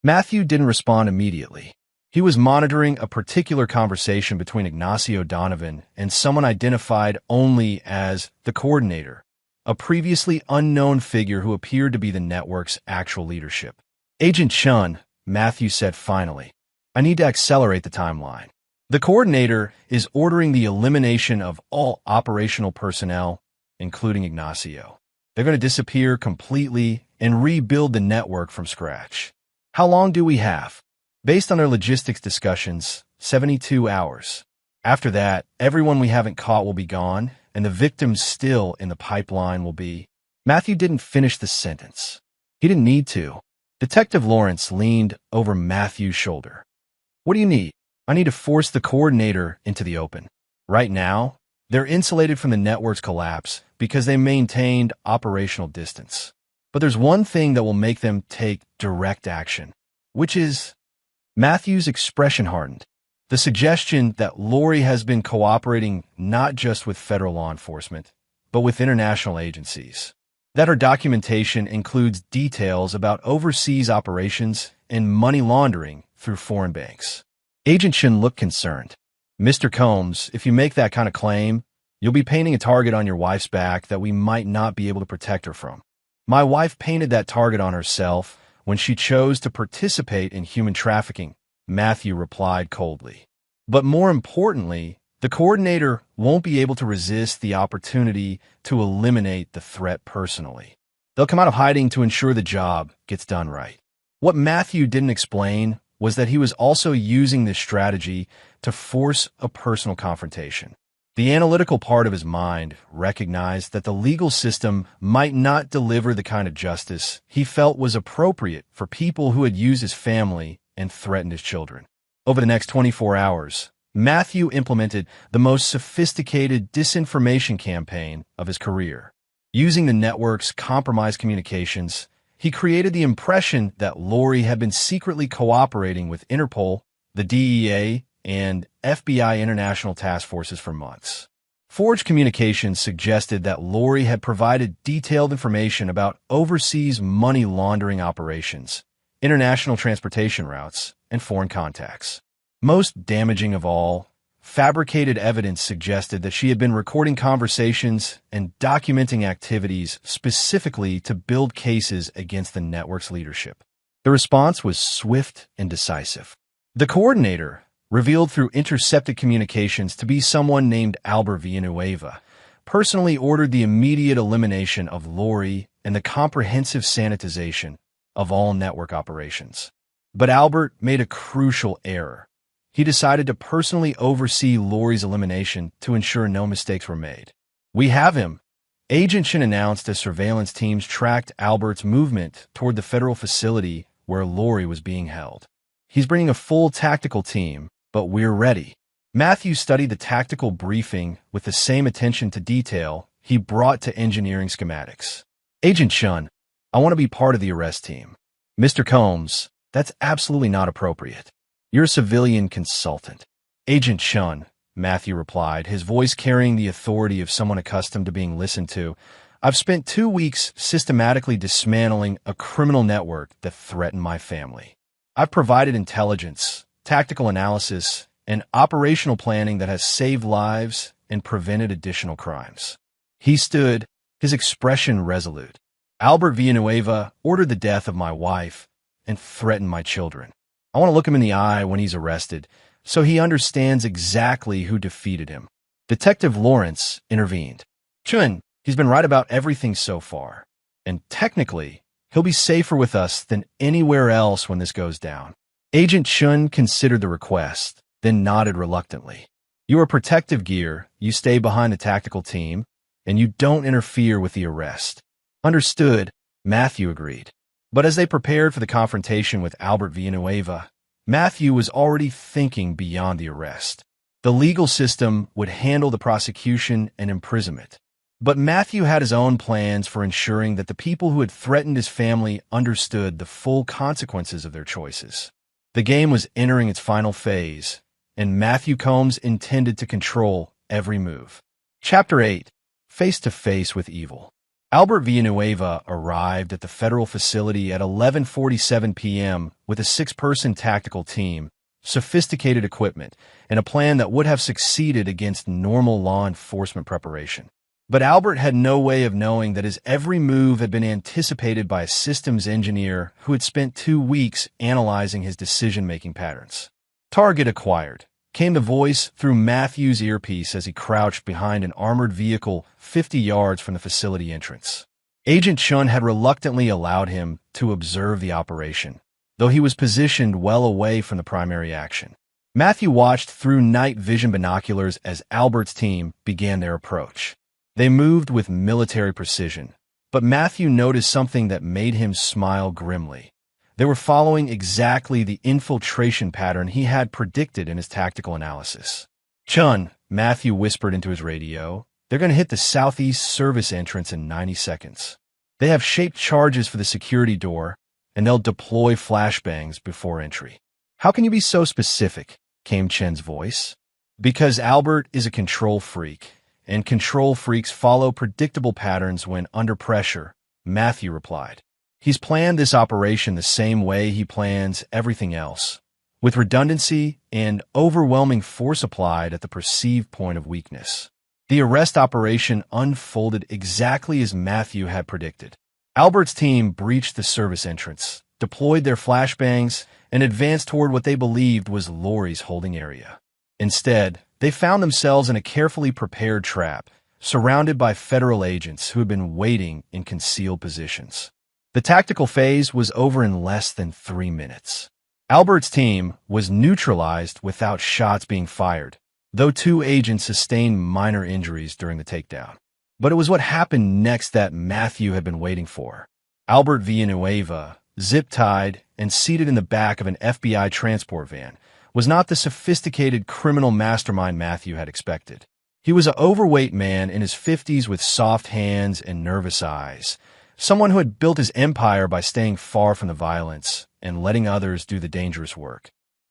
Matthew didn't respond immediately. He was monitoring a particular conversation between Ignacio Donovan and someone identified only as the coordinator, a previously unknown figure who appeared to be the network's actual leadership. Agent Chun, Matthew said finally, I need to accelerate the timeline. The coordinator is ordering the elimination of all operational personnel, including Ignacio. They're going to disappear completely and rebuild the network from scratch. How long do we have? Based on our logistics discussions, 72 hours. After that, everyone we haven't caught will be gone, and the victims still in the pipeline will be. Matthew didn't finish the sentence. He didn't need to. Detective Lawrence leaned over Matthew's shoulder. What do you need? I need to force the coordinator into the open. Right now, they're insulated from the network's collapse because they maintained operational distance. But there's one thing that will make them take direct action, which is Matthew's expression hardened. The suggestion that Lori has been cooperating not just with federal law enforcement, but with international agencies. That her documentation includes details about overseas operations and money laundering through foreign banks. Agent Shin looked concerned. Mr. Combs, if you make that kind of claim, You'll be painting a target on your wife's back that we might not be able to protect her from. My wife painted that target on herself when she chose to participate in human trafficking, Matthew replied coldly. But more importantly, the coordinator won't be able to resist the opportunity to eliminate the threat personally. They'll come out of hiding to ensure the job gets done right. What Matthew didn't explain was that he was also using this strategy to force a personal confrontation. The analytical part of his mind recognized that the legal system might not deliver the kind of justice he felt was appropriate for people who had used his family and threatened his children. Over the next 24 hours, Matthew implemented the most sophisticated disinformation campaign of his career. Using the network's compromised communications, he created the impression that Lori had been secretly cooperating with Interpol, the DEA, and FBI international task forces for months. Forged communications suggested that Lori had provided detailed information about overseas money laundering operations, international transportation routes, and foreign contacts. Most damaging of all, fabricated evidence suggested that she had been recording conversations and documenting activities specifically to build cases against the network's leadership. The response was swift and decisive. The coordinator, revealed through intercepted communications to be someone named Albert Villanueva, personally ordered the immediate elimination of Lori and the comprehensive sanitization of all network operations. But Albert made a crucial error. He decided to personally oversee Lori's elimination to ensure no mistakes were made. "We have him," Agent Chen announced as surveillance teams tracked Albert's movement toward the federal facility where Lori was being held. "He's bringing a full tactical team, but we're ready." Matthew studied the tactical briefing with the same attention to detail he brought to engineering schematics. "Agent Chen, I want to be part of the arrest team." "Mr. Combs, that's absolutely not appropriate. You're a civilian consultant." "Agent Chen," Matthew replied, his voice carrying the authority of someone accustomed to being listened to, "I've spent 2 weeks systematically dismantling a criminal network that threatened my family. I've provided intelligence, tactical analysis, and operational planning that has saved lives and prevented additional crimes." He stood, his expression resolute. "Albert Villanueva ordered the death of my wife and threatened my children. I want to look him in the eye when he's arrested, so he understands exactly who defeated him." Detective Lawrence intervened. "Chun, he's been right about everything so far, and technically, he'll be safer with us than anywhere else when this goes down." Agent Chun considered the request, then nodded reluctantly. "You are protective gear, you stay behind the tactical team, and you don't interfere with the arrest." "Understood," Matthew agreed. But as they prepared for the confrontation with Albert Villanueva, Matthew was already thinking beyond the arrest. The legal system would handle the prosecution and imprisonment. But Matthew had his own plans for ensuring that the people who had threatened his family understood the full consequences of their choices. The game was entering its final phase, and Matthew Combs intended to control every move. Chapter 8. Face to Face with Evil. Albert Villanueva arrived at the federal facility at 11:47 p.m. with a 6-person tactical team, sophisticated equipment, and a plan that would have succeeded against normal law enforcement preparation. But Albert had no way of knowing that his every move had been anticipated by a systems engineer who had spent 2 weeks analyzing his decision-making patterns. "Target acquired," came the voice through Matthew's earpiece as he crouched behind an armored vehicle 50 yards from the facility entrance. Agent Chun had reluctantly allowed him to observe the operation, though he was positioned well away from the primary action. Matthew watched through night vision binoculars as Albert's team began their approach. They moved with military precision, but Matthew noticed something that made him smile grimly. They were following exactly the infiltration pattern he had predicted in his tactical analysis. "Chun," Matthew whispered into his radio, "they're going to hit the southeast service entrance in 90 seconds. They have shaped charges for the security door, and they'll deploy flashbangs before entry." "How can you be so specific?" came Chen's voice. "Because Albert is a control freak, and control freaks follow predictable patterns when under pressure," Matthew replied. "He's planned this operation the same way he plans everything else, with redundancy and overwhelming force applied at the perceived point of weakness." The arrest operation unfolded exactly as Matthew had predicted. Albert's team breached the service entrance, deployed their flashbangs, and advanced toward what they believed was Lori's holding area. Instead, they found themselves in a carefully prepared trap, surrounded by federal agents who had been waiting in concealed positions. The tactical phase was over in less than 3 minutes. Albert's team was neutralized without shots being fired, though 2 agents sustained minor injuries during the takedown. But it was what happened next that Matthew had been waiting for. Albert Villanueva, zip-tied and seated in the back of an FBI transport van, was not the sophisticated criminal mastermind Matthew had expected. He was an overweight man in his 50s with soft hands and nervous eyes, someone who had built his empire by staying far from the violence and letting others do the dangerous work.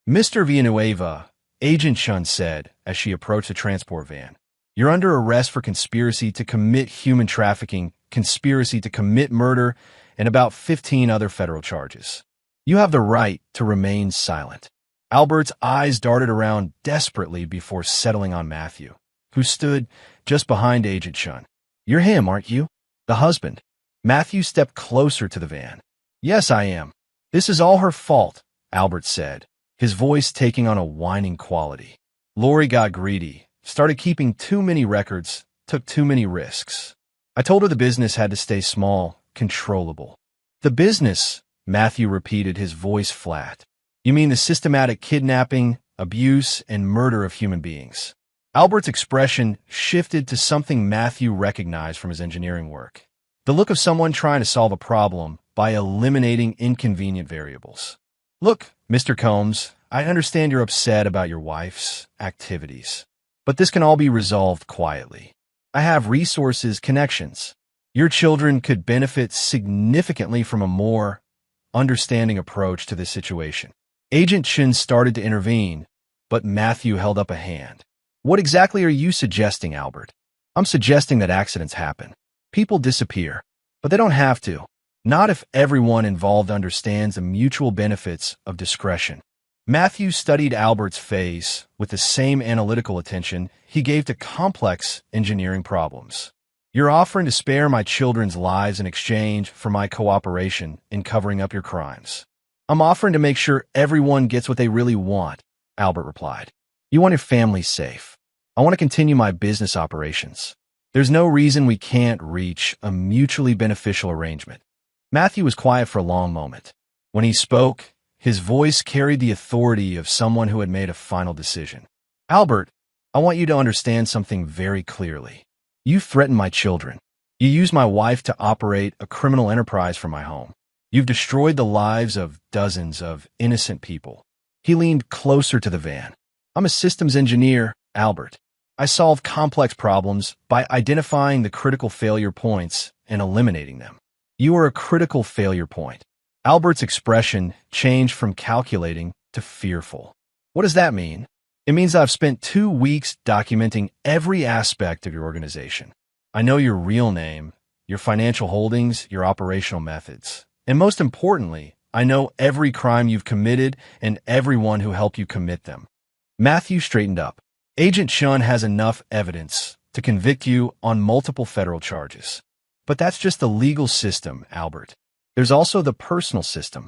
"Mr. Villanueva," Agent Chun said as she approached the transport van, "you're under arrest for conspiracy to commit human trafficking, conspiracy to commit murder, and about 15 other federal charges. You have the right to remain silent." Albert's eyes darted around desperately before settling on Matthew, who stood just behind Agent Chun. "You're him, aren't you? The husband?" Matthew stepped closer to the van. "Yes, I am. This is all her fault," Albert said, his voice taking on a whining quality. "Lori got greedy, started keeping too many records, took too many risks. I told her the business had to stay small, controllable." "The business," Matthew repeated, his voice flat. "You mean the systematic kidnapping, abuse, and murder of human beings?" Albert's expression shifted to something Matthew recognized from his engineering work. The look of someone trying to solve a problem by eliminating inconvenient variables. "Look, Mr. Combs, I understand you're upset about your wife's activities, but this can all be resolved quietly. I have resources, connections. Your children could benefit significantly from a more understanding approach to this situation." Agent Chin started to intervene, but Matthew held up a hand. "What exactly are you suggesting, Albert?" "I'm suggesting that accidents happen. People disappear, but they don't have to. Not if everyone involved understands the mutual benefits of discretion." Matthew studied Albert's face with the same analytical attention he gave to complex engineering problems. "You're offering to spare my children's lives in exchange for my cooperation in covering up your crimes." "I'm offering to make sure everyone gets what they really want," Albert replied. "You want your family safe. I want to continue my business operations. There's no reason we can't reach a mutually beneficial arrangement." Matthew was quiet for a long moment. When he spoke, his voice carried the authority of someone who had made a final decision. "Albert, I want you to understand something very clearly. You threaten my children. You use my wife to operate a criminal enterprise from my home. You've destroyed the lives of dozens of innocent people." He leaned closer to the van. "I'm a systems engineer, Albert. I solve complex problems by identifying the critical failure points and eliminating them. You are a critical failure point." Albert's expression changed from calculating to fearful. "What does that mean?" "It means I've spent 2 weeks documenting every aspect of your organization. I know your real name, your financial holdings, your operational methods. And most importantly, I know every crime you've committed and everyone who helped you commit them." Matthew straightened up. "Agent Chun has enough evidence to convict you on multiple federal charges. But that's just the legal system, Albert. There's also the personal system.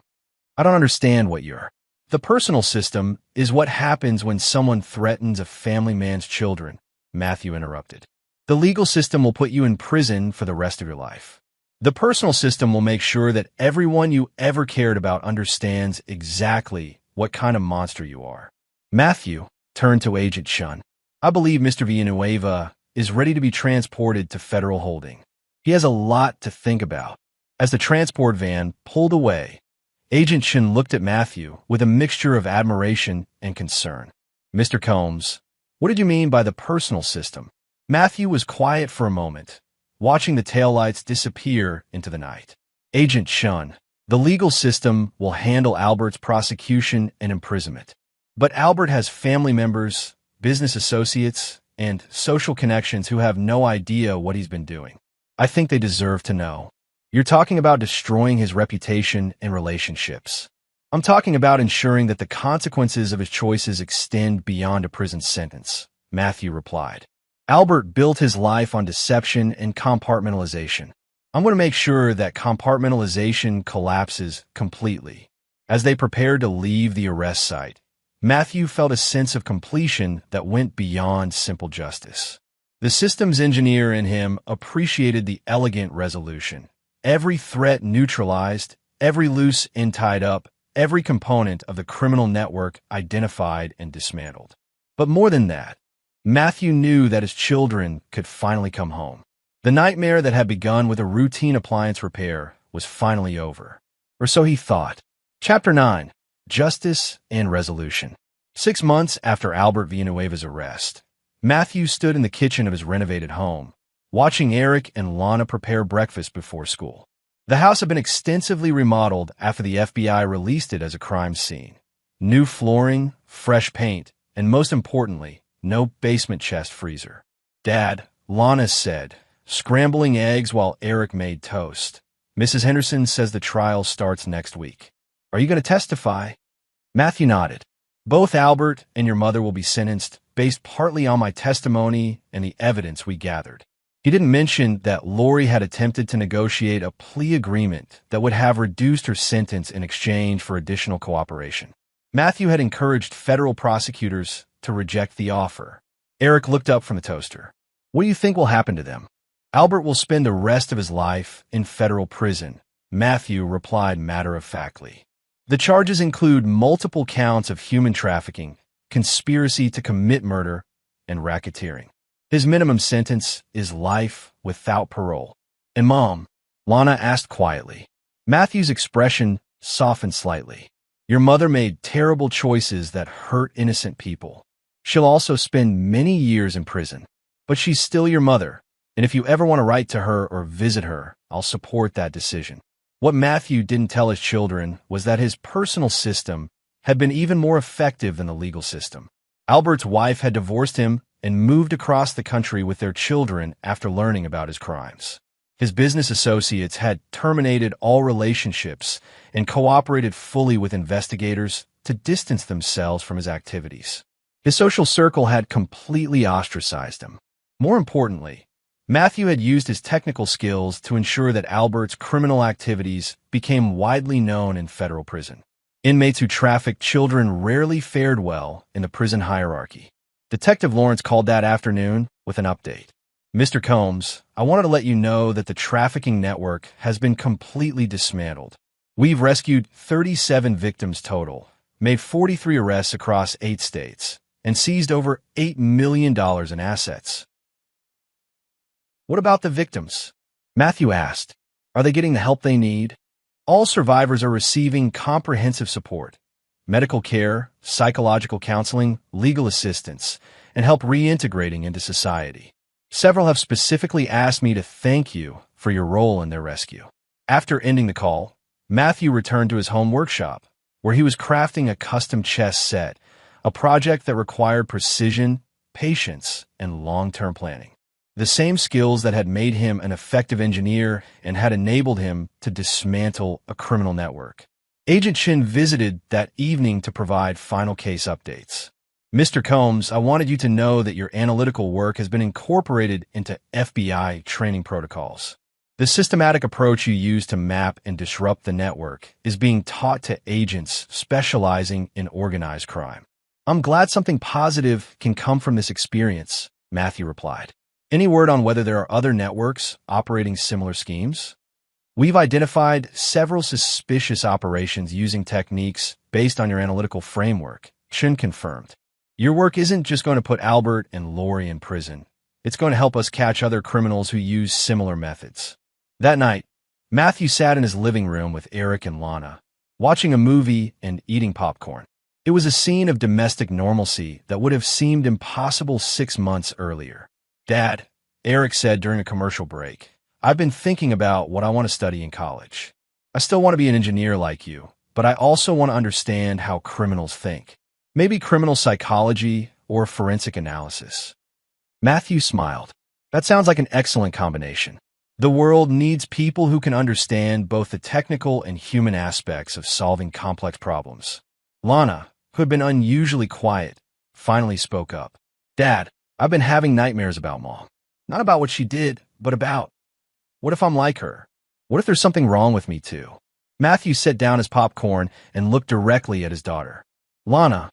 I don't understand what you're." "The personal system is what happens when someone threatens a family man's children," Matthew interrupted. "The legal system will put you in prison for the rest of your life. The personal system will make sure that everyone you ever cared about understands exactly what kind of monster you are." Matthew turned to Agent Chun. "I believe Mr. Villanueva is ready to be transported to federal holding. He has a lot to think about." As the transport van pulled away, Agent Chun looked at Matthew with a mixture of admiration and concern. "Mr. Combs, what did you mean by the personal system?" Matthew was quiet for a moment, watching the taillights disappear into the night. "Agent Chun, the legal system will handle Albert's prosecution and imprisonment. But Albert has family members, business associates, and social connections who have no idea what he's been doing. I think they deserve to know. You're talking about destroying his reputation and relationships. I'm talking about ensuring that the consequences of his choices extend beyond a prison sentence," Matthew replied. Albert built his life on deception and compartmentalization. I'm going to make sure that compartmentalization collapses completely. As they prepared to leave the arrest site, Matthew felt a sense of completion that went beyond simple justice. The systems engineer in him appreciated the elegant resolution. Every threat neutralized, every loose end tied up, every component of the criminal network identified and dismantled. But more than that, Matthew knew that his children could finally come home. The nightmare that had begun with a routine appliance repair was finally over. Or so he thought. Chapter 9. Justice and Resolution. 6 months after Albert Villanueva's arrest, Matthew stood in the kitchen of his renovated home, watching Eric and Lana prepare breakfast before school. The house had been extensively remodeled after the FBI released it as a crime scene. New flooring, fresh paint, and most importantly, no basement chest freezer. "Dad," Lana said, scrambling eggs while Eric made toast. "Mrs. Henderson says the trial starts next week. Are you going to testify?" Matthew nodded. "Both Albert and your mother will be sentenced based partly on my testimony and the evidence we gathered." He didn't mention that Lori had attempted to negotiate a plea agreement that would have reduced her sentence in exchange for additional cooperation. Matthew had encouraged federal prosecutors to reject the offer. Eric looked up from the toaster. "What do you think will happen to them?" "Albert will spend the rest of his life in federal prison," Matthew replied matter-of-factly. "The charges include multiple counts of human trafficking, conspiracy to commit murder, and racketeering. His minimum sentence is life without parole." "And Mom?" Lana asked quietly. Matthew's expression softened slightly. "Your mother made terrible choices that hurt innocent people. She'll also spend many years in prison. But she's still your mother, and if you ever want to write to her or visit her, I'll support that decision." What Matthew didn't tell his children was that his personal system had been even more effective than the legal system. Albert's wife had divorced him and moved across the country with their children after learning about his crimes. His business associates had terminated all relationships and cooperated fully with investigators to distance themselves from his activities. His social circle had completely ostracized him. More importantly, Matthew had used his technical skills to ensure that Albert's criminal activities became widely known in federal prison. Inmates who trafficked children rarely fared well in the prison hierarchy. Detective Lawrence called that afternoon with an update. "Mr. Combs, I wanted to let you know that the trafficking network has been completely dismantled. We've rescued 37 victims total, made 43 arrests across 8 states, and seized over $8 million in assets." "What about the victims?" Matthew asked. "Are they getting the help they need?" "All survivors are receiving comprehensive support, medical care, psychological counseling, legal assistance, and help reintegrating into society. Several have specifically asked me to thank you for your role in their rescue." After ending the call, Matthew returned to his home workshop, where he was crafting a custom chess set, a project that required precision, patience, and long-term planning. The same skills that had made him an effective engineer and had enabled him to dismantle a criminal network. Agent Chin visited that evening to provide final case updates. "Mr. Combs, I wanted you to know that your analytical work has been incorporated into FBI training protocols. The systematic approach you use to map and disrupt the network is being taught to agents specializing in organized crime." "I'm glad something positive can come from this experience," Matthew replied. "Any word on whether there are other networks operating similar schemes?" "We've identified several suspicious operations using techniques based on your analytical framework," Chin confirmed. "Your work isn't just going to put Albert and Lori in prison. It's going to help us catch other criminals who use similar methods." That night, Matthew sat in his living room with Eric and Lana, watching a movie and eating popcorn. It was a scene of domestic normalcy that would have seemed impossible 6 months earlier. "Dad," Eric said during a commercial break, "I've been thinking about what I want to study in college. I still want to be an engineer like you, but I also want to understand how criminals think. Maybe criminal psychology or forensic analysis." Matthew smiled. "That sounds like an excellent combination. The world needs people who can understand both the technical and human aspects of solving complex problems." Lana, who had been unusually quiet, finally spoke up. "Dad, I've been having nightmares about Mom. Not about what she did, but about, what if I'm like her? What if there's something wrong with me too? Matthew set down his popcorn and looked directly at his daughter. Lana,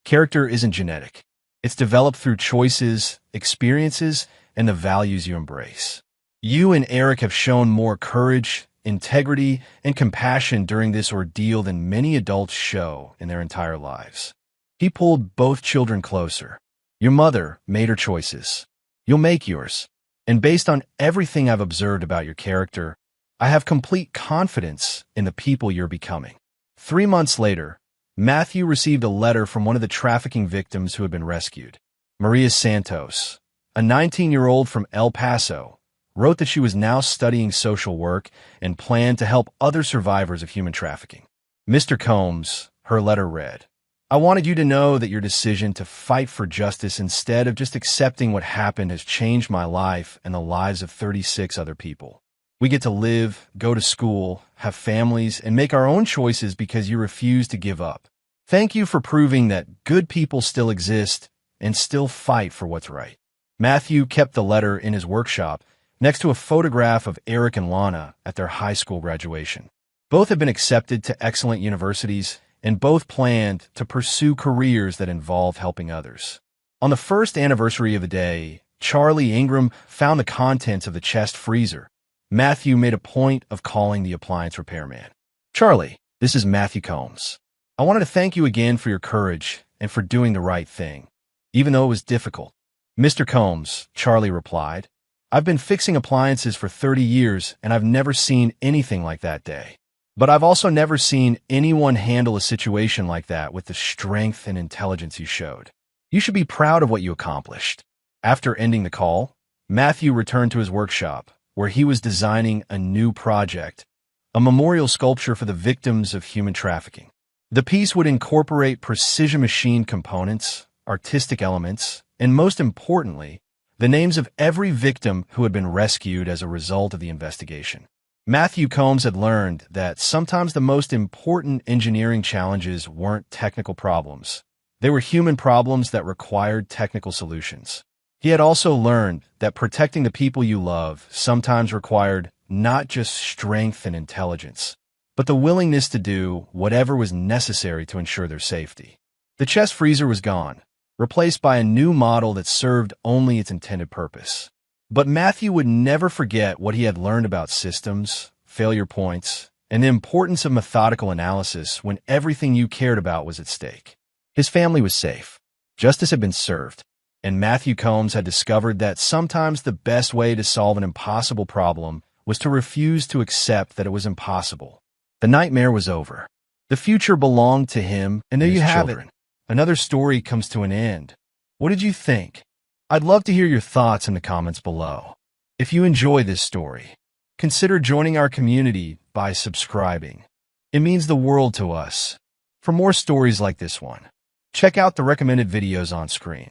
character isn't genetic. It's developed through choices, experiences, and the values you embrace. You and Eric have shown more courage, integrity, and compassion during this ordeal than many adults show in their entire lives. He pulled both children closer. Your mother made her choices. You'll make yours. And based on everything I've observed about your character, I have complete confidence in the people you're becoming. 3 months later, Matthew received a letter from one of the trafficking victims who had been rescued. Maria Santos, a 19-year-old from El Paso, wrote that she was now studying social work and planned to help other survivors of human trafficking. Mr. Combs, her letter read, I wanted you to know that your decision to fight for justice instead of just accepting what happened has changed my life and the lives of 36 other people. We get to live, go to school, have families, and make our own choices because you refuse to give up. Thank you for proving that good people still exist and still fight for what's right. Matthew kept the letter in his workshop next to a photograph of Eric and Lana at their high school graduation. Both had been accepted to excellent universities, and both planned to pursue careers that involve helping others. On the first anniversary of the day, Charlie Ingram found the contents of the chest freezer. Matthew made a point of calling the appliance repairman. Charlie, this is Matthew Combs. I wanted to thank you again for your courage and for doing the right thing, even though it was difficult. Mr. Combs, Charlie replied, I've been fixing appliances for 30 years and I've never seen anything like that day. But I've also never seen anyone handle a situation like that with the strength and intelligence you showed. You should be proud of what you accomplished. After ending the call, Matthew returned to his workshop, where he was designing a new project, a memorial sculpture for the victims of human trafficking. The piece would incorporate precision machine components, artistic elements, and most importantly, the names of every victim who had been rescued as a result of the investigation. Matthew Combs had learned that sometimes the most important engineering challenges weren't technical problems. They were human problems that required technical solutions. He had also learned that protecting the people you love sometimes required not just strength and intelligence, but the willingness to do whatever was necessary to ensure their safety. The chest freezer was gone, replaced by a new model that served only its intended purpose. But Matthew would never forget what he had learned about systems, failure points, and the importance of methodical analysis when everything you cared about was at stake. His family was safe. Justice had been served. And Matthew Combs had discovered that sometimes the best way to solve an impossible problem was to refuse to accept that it was impossible. The nightmare was over. The future belonged to him, and there you have it. Another story comes to an end. What did you think? I'd love to hear your thoughts in the comments below. If you enjoy this story, consider joining our community by subscribing. It means the world to us. For more stories like this one, check out the recommended videos on screen.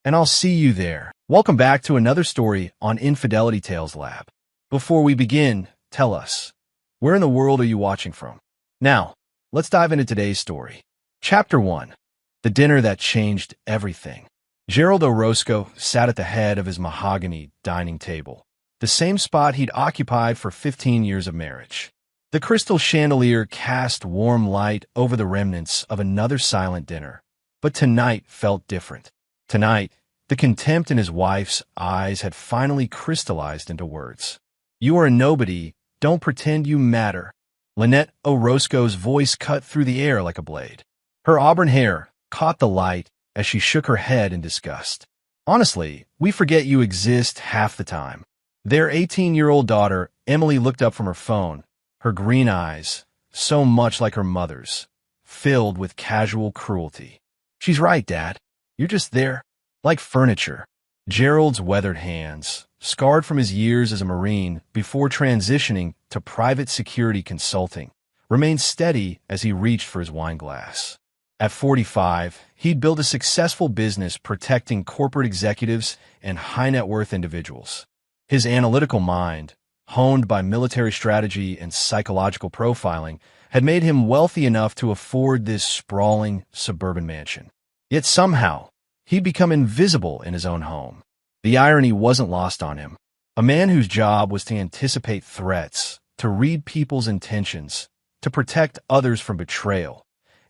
And I'll see you there. Welcome back to another story on Infidelity Tales Lab. Before we begin, tell us, where in the world are you watching from? Now, let's dive into today's story. Chapter 1. The Dinner That Changed Everything. Gerald Orozco sat at the head of his mahogany dining table, the same spot he'd occupied for 15 years of marriage. The crystal chandelier cast warm light over the remnants of another silent dinner, but tonight felt different. Tonight, the contempt in his wife's eyes had finally crystallized into words. You are a nobody, don't pretend you matter. Lynette Orozco's voice cut through the air like a blade. Her auburn hair caught the light as she shook her head in disgust. Honestly, we forget you exist half the time. Their 18-year-old daughter, Emily, looked up from her phone, her green eyes, so much like her mother's, filled with casual cruelty. She's right, Dad. You're just there, like furniture. Gerald's weathered hands, scarred from his years as a Marine before transitioning to private security consulting, remained steady as he reached for his wine glass. At 45, he'd built a successful business protecting corporate executives and high-net-worth individuals. His analytical mind, honed by military strategy and psychological profiling, had made him wealthy enough to afford this sprawling suburban mansion. Yet somehow, He'd become invisible in his own home. The irony wasn't lost on him. A man whose job was to anticipate threats, to read people's intentions, to protect others from betrayal,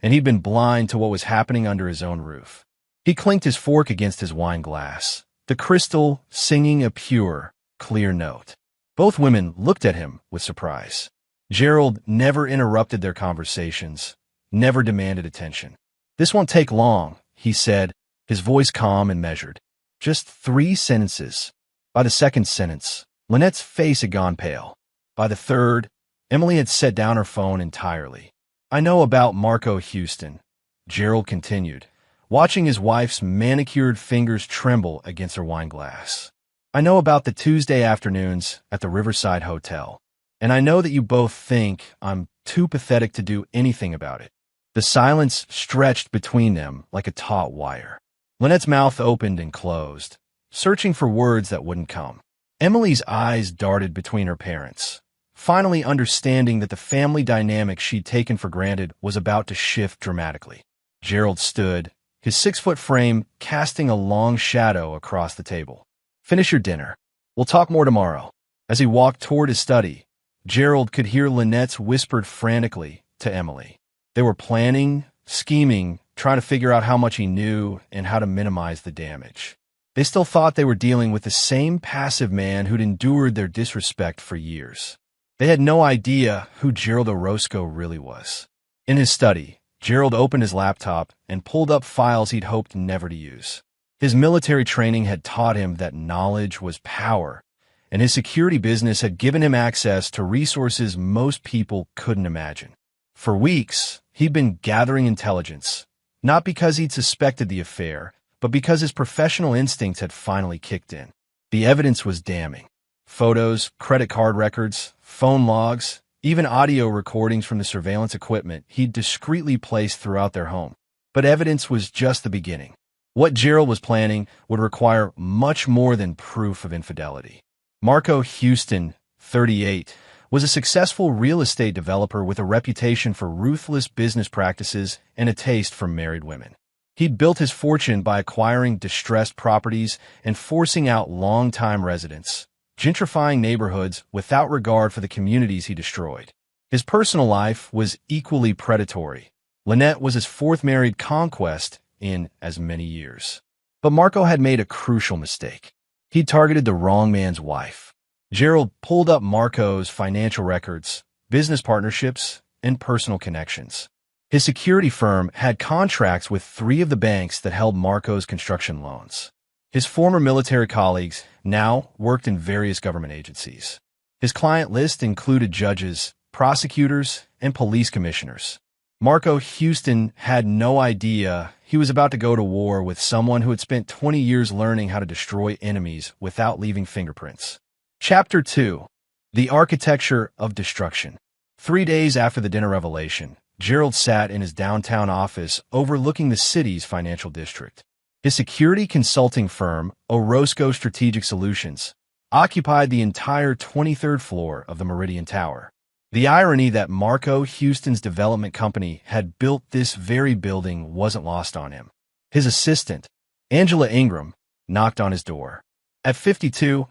and he'd been blind to what was happening under his own roof. He clinked his fork against his wine glass, the crystal singing a pure, clear note. Both women looked at him with surprise. Gerald never interrupted their conversations, never demanded attention. "This won't take long," he said, his voice calm and measured. "Just 3 sentences." By the second sentence, Lynette's face had gone pale. By the third, Emily had set down her phone entirely. "I know about Marco Houston," Gerald continued, watching his wife's manicured fingers tremble against her wine glass. "I know about the Tuesday afternoons at the Riverside Hotel. And I know that you both think I'm too pathetic to do anything about it." The silence stretched between them like a taut wire. Lynette's mouth opened and closed, searching for words that wouldn't come. Emily's eyes darted between her parents, finally understanding that the family dynamic she'd taken for granted was about to shift dramatically. Gerald stood, his 6-foot frame casting a long shadow across the table. "Finish your dinner. We'll talk more tomorrow." As he walked toward his study, Gerald could hear Lynette's whispered frantically to Emily. They were planning, scheming, trying to figure out how much he knew and how to minimize the damage. They still thought they were dealing with the same passive man who'd endured their disrespect for years. They had no idea who Gerald Orozco really was. In his study, Gerald opened his laptop and pulled up files he'd hoped never to use. His military training had taught him that knowledge was power, and his security business had given him access to resources most people couldn't imagine. For weeks, he'd been gathering intelligence, not because he'd suspected the affair, but because his professional instincts had finally kicked in. The evidence was damning. Photos, credit card records, phone logs, even audio recordings from the surveillance equipment he'd discreetly placed throughout their home. But evidence was just the beginning. What Gerald was planning would require much more than proof of infidelity. Marco Houston, 38, was a successful real estate developer with a reputation for ruthless business practices and a taste for married women. He'd built his fortune by acquiring distressed properties and forcing out long-time residents, gentrifying neighborhoods without regard for the communities he destroyed. His personal life was equally predatory. Lynette was his 4th married conquest in as many years. But Marco had made a crucial mistake. He'd targeted the wrong man's wife. Gerald pulled up Marco's financial records, business partnerships, and personal connections. His security firm had contracts with 3 of the banks that held Marco's construction loans. His former military colleagues now worked in various government agencies. His client list included judges, prosecutors, and police commissioners. Marco Houston had no idea he was about to go to war with someone who had spent 20 years learning how to destroy enemies without leaving fingerprints. Chapter 2. The Architecture of Destruction. 3 days after the dinner revelation, Gerald sat in his downtown office overlooking the city's financial district. His security consulting firm, Orozco Strategic Solutions, occupied the entire 23rd floor of the Meridian Tower. The irony that Marco Houston's development company had built this very building wasn't lost on him. His assistant, Angela Ingram, knocked on his door. At 52,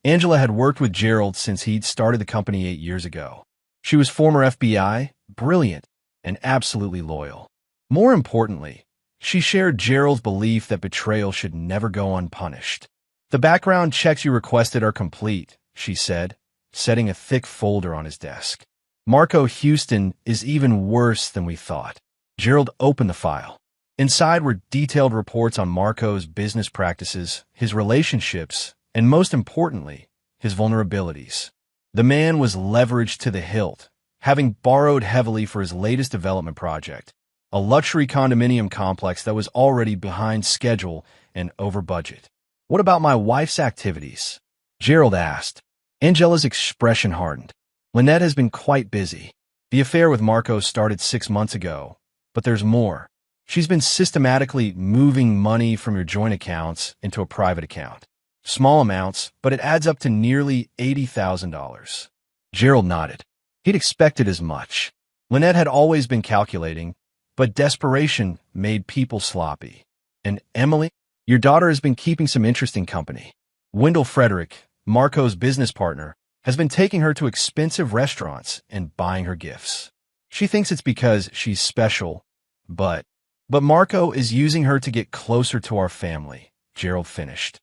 Angela had worked with Gerald since he'd started the company 8 years ago. She was former FBI, brilliant, and absolutely loyal. More importantly, she shared Gerald's belief that betrayal should never go unpunished. "The background checks you requested are complete," she said, setting a thick folder on his desk. "Marco Houston is even worse than we thought." Gerald opened the file. Inside were detailed reports on Marco's business practices, his relationships, and most importantly, his vulnerabilities. The man was leveraged to the hilt, having borrowed heavily for his latest development project, a luxury condominium complex that was already behind schedule and over budget. "What about my wife's activities?" Gerald asked. Angela's expression hardened. "Lynette has been quite busy. The affair with Marco started 6 months ago, but there's more. She's been systematically moving money from your joint accounts into a private account. Small amounts, but it adds up to nearly $80,000. Gerald nodded. He'd expected as much. Lynette had always been calculating, but desperation made people sloppy. "And Emily?" Your daughter has been keeping some interesting company. Wendell Frederick, Marco's business partner, has been taking her to expensive restaurants and buying her gifts. She thinks it's because she's special, but Marco is using her to get closer to our family, Gerald finished.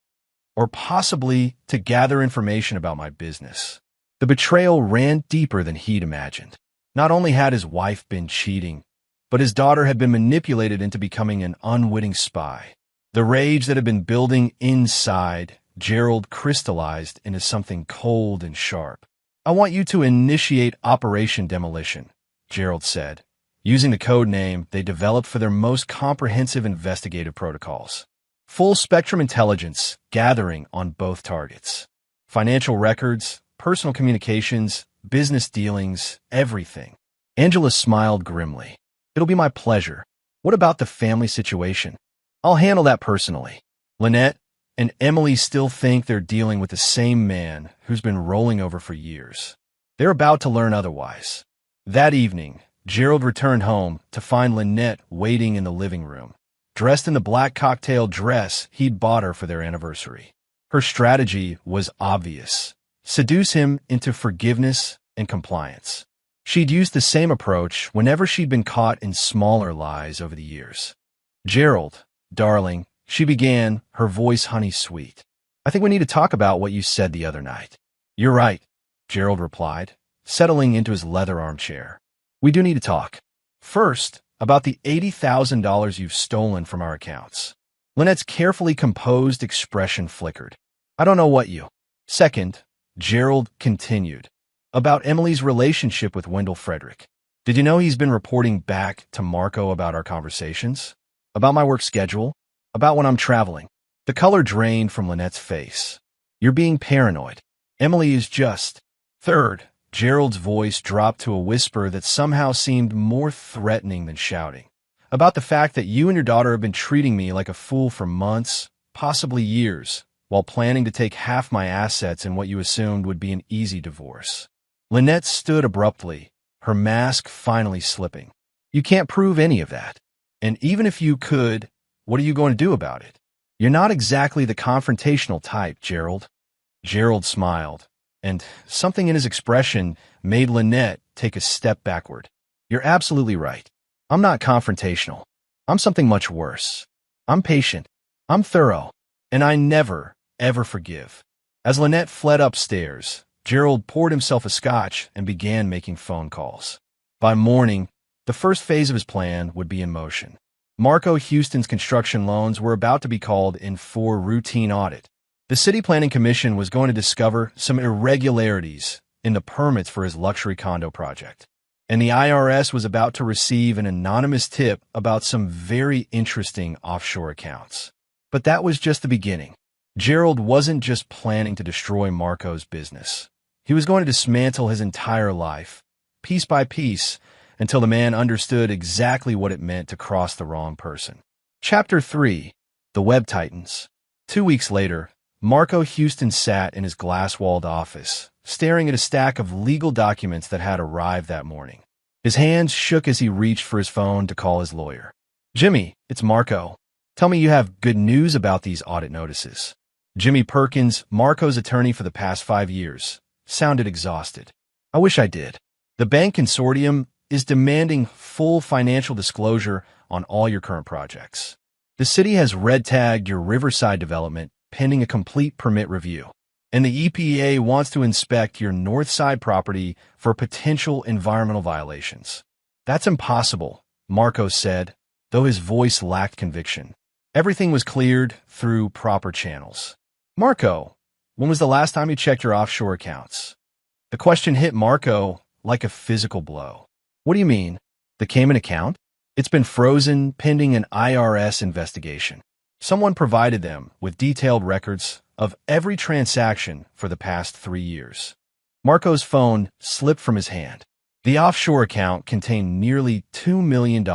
Or possibly to gather information about my business. The betrayal ran deeper than he'd imagined. Not only had his wife been cheating, but his daughter had been manipulated into becoming an unwitting spy. The rage that had been building inside Gerald crystallized into something cold and sharp. I want you to initiate Operation Demolition, Gerald said, using the code name they developed for their most comprehensive investigative protocols. Full-spectrum intelligence gathering on both targets. Financial records, personal communications, business dealings, everything. Angela smiled grimly. It'll be my pleasure. What about the family situation? I'll handle that personally. Lynette and Emily still think they're dealing with the same man who's been rolling over for years. They're about to learn otherwise. That evening, Gerald returned home to find Lynette waiting in the living room, dressed in the black cocktail dress he'd bought her for their anniversary. Her strategy was obvious. Seduce him into forgiveness and compliance. She'd used the same approach whenever she'd been caught in smaller lies over the years. Gerald, darling, she began, her voice honey-sweet. I think we need to talk about what you said the other night. You're right, Gerald replied, settling into his leather armchair. We do need to talk. First, about the $80,000 you've stolen from our accounts. Lynette's carefully composed expression flickered. I don't know what you. Second, Gerald continued, about Emily's relationship with Wendell Frederick. Did you know he's been reporting back to Marco about our conversations? About my work schedule? About when I'm traveling? The color drained from Lynette's face. You're being paranoid. Emily is just. Third, Gerald's voice dropped to a whisper that somehow seemed more threatening than shouting. About the fact that you and your daughter have been treating me like a fool for months, possibly years, while planning to take half my assets in what you assumed would be an easy divorce. Lynette stood abruptly, her mask finally slipping. You can't prove any of that. And even if you could, what are you going to do about it? You're not exactly the confrontational type, Gerald. Gerald smiled, and something in his expression made Lynette take a step backward. You're absolutely right. I'm not confrontational. I'm something much worse. I'm patient. I'm thorough. And I never, ever forgive. As Lynette fled upstairs, Gerald poured himself a scotch and began making phone calls. By morning, the first phase of his plan would be in motion. Marco Houston's construction loans were about to be called in for routine audit. The City Planning Commission was going to discover some irregularities in the permits for his luxury condo project. And the IRS was about to receive an anonymous tip about some very interesting offshore accounts. But that was just the beginning. Gerald wasn't just planning to destroy Marco's business. He was going to dismantle his entire life, piece by piece, until the man understood exactly what it meant to cross the wrong person. Chapter 3. The Web Titans. 2 weeks later, Marco Houston sat in his glass-walled office, staring at a stack of legal documents that had arrived that morning. His hands shook as he reached for his phone to call his lawyer. Jimmy, it's Marco. Tell me you have good news about these audit notices. Jimmy Perkins, Marco's attorney for the past 5 years, sounded exhausted. I wish I did. The bank consortium is demanding full financial disclosure on all your current projects. The city has red-tagged your Riverside development pending a complete permit review, and the EPA wants to inspect your Northside property for potential environmental violations. That's impossible, Marco said, though his voice lacked conviction. Everything was cleared through proper channels. Marco, when was the last time you checked your offshore accounts? The question hit Marco like a physical blow. What do you mean? The Cayman account? It's been frozen pending an IRS investigation. Someone provided them with detailed records of every transaction for the past 3 years. Marco's phone slipped from his hand. The offshore account contained nearly $2 million,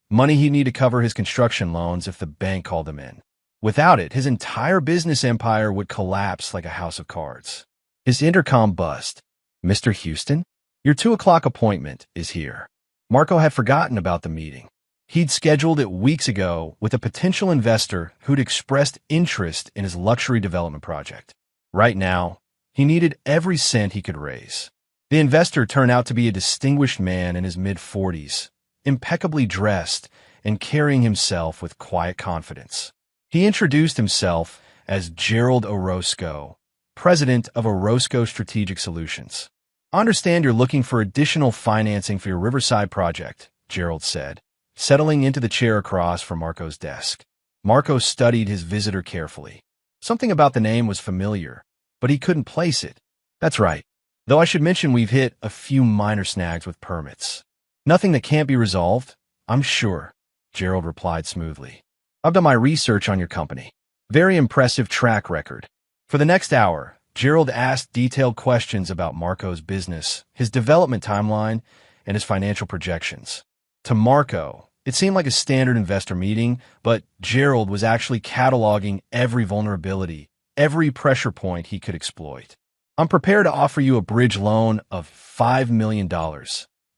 money he'd need to cover his construction loans if the bank called him in. Without it, his entire business empire would collapse like a house of cards. His intercom buzzed. Mr. Houston, your 2 o'clock appointment is here. Marco had forgotten about the meeting. He'd scheduled it weeks ago with a potential investor who'd expressed interest in his luxury development project. Right now, he needed every cent he could raise. The investor turned out to be a distinguished man in his mid-40s, impeccably dressed and carrying himself with quiet confidence. He introduced himself as Gerald Orozco, president of Orozco Strategic Solutions. "I understand you're looking for additional financing for your Riverside project," Gerald said, settling into the chair across from Marco's desk. Marco studied his visitor carefully. Something about the name was familiar, but he couldn't place it. "That's right. Though I should mention we've hit a few minor snags with permits. Nothing that can't be resolved, I'm sure," Gerald replied smoothly. "I've done my research on your company. Very impressive track record." For the next hour, Gerald asked detailed questions about Marco's business, his development timeline, and his financial projections. To Marco, it seemed like a standard investor meeting, but Gerald was actually cataloging every vulnerability, every pressure point he could exploit. "I'm prepared to offer you a bridge loan of $5 million,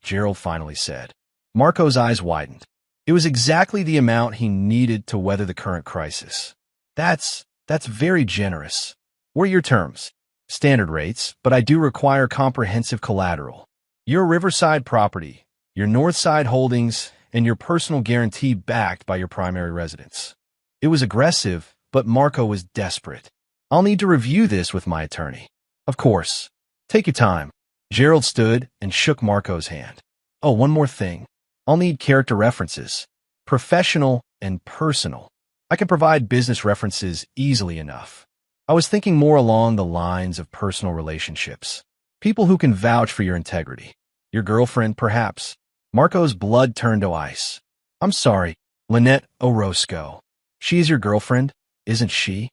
Gerald finally said. Marco's eyes widened. It was exactly the amount he needed to weather the current crisis. That's very generous. What are your terms?" "Standard rates, but I do require comprehensive collateral. Your Riverside property, your Northside holdings, and your personal guarantee backed by your primary residence." It was aggressive, but Marco was desperate. "I'll need to review this with my attorney." "Of course. Take your time." Gerald stood and shook Marco's hand. "Oh, one more thing. I'll need character references. Professional and personal. I can provide business references easily enough. I was thinking more along the lines of personal relationships. People who can vouch for your integrity. Your girlfriend, perhaps." Marco's blood turned to ice. "I'm sorry, Lynette Orozco. She is your girlfriend, isn't she?"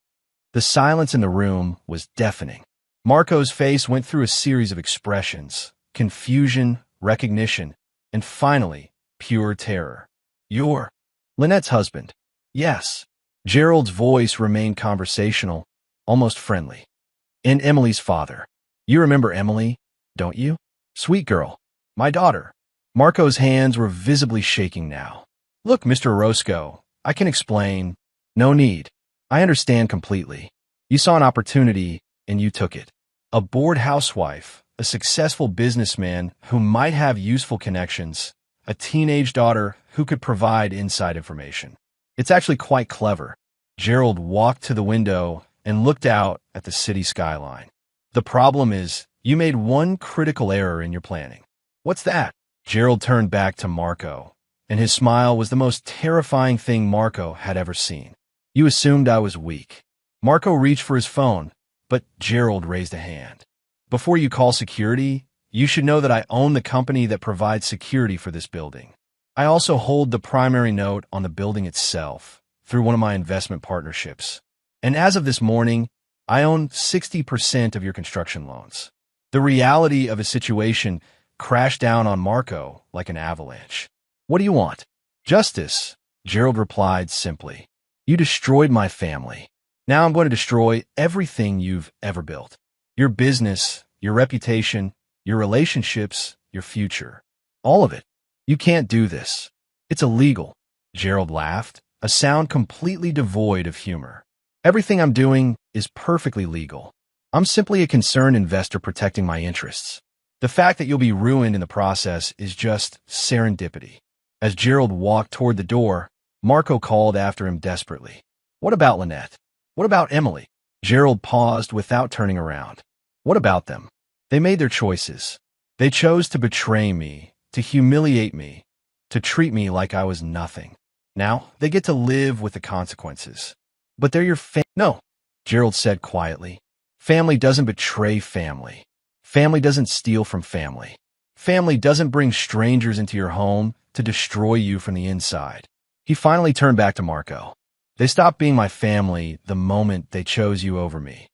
The silence in the room was deafening. Marco's face went through a series of expressions: confusion, recognition, and finally, pure terror. "You're Lynette's husband?" "Yes." Gerald's voice remained conversational, almost friendly. "And Emily's father. You remember Emily, don't you? Sweet girl. My daughter." Marco's hands were visibly shaking now. "Look, Mr. Orozco, I can explain." "No need. I understand completely. You saw an opportunity, and you took it. A bored housewife, a successful businessman who might have useful connections, a teenage daughter who could provide inside information. It's actually quite clever." Gerald walked to the window and looked out at the city skyline. "The problem is, you made one critical error in your planning." "What's that?" Gerald turned back to Marco, and his smile was the most terrifying thing Marco had ever seen. "You assumed I was weak." Marco reached for his phone, but Gerald raised a hand. "Before you call security, you should know that I own the company that provides security for this building. I also hold the primary note on the building itself through one of my investment partnerships. And as of this morning, I own 60% of your construction loans." The reality of his situation crashed down on Marco like an avalanche. "What do you want?" "Justice," Gerald replied simply. "You destroyed my family. Now I'm going to destroy everything you've ever built. Your business, your reputation, your relationships, your future. All of it. You can't do this. It's illegal." Gerald laughed, a sound completely devoid of humor. "Everything I'm doing is perfectly legal. I'm simply a concerned investor protecting my interests. The fact that you'll be ruined in the process is just serendipity." As Gerald walked toward the door, Marco called after him desperately. "What about Lynette? What about Emily?" Gerald paused without turning around. "What about them? They made their choices. They chose to betray me, to humiliate me, to treat me like I was nothing. Now they get to live with the consequences. But they're your No," Gerald said quietly. "Family doesn't betray family. Family doesn't steal from family. Family doesn't bring strangers into your home to destroy you from the inside." He finally turned back to Marco. "They stopped being my family the moment they chose you over me."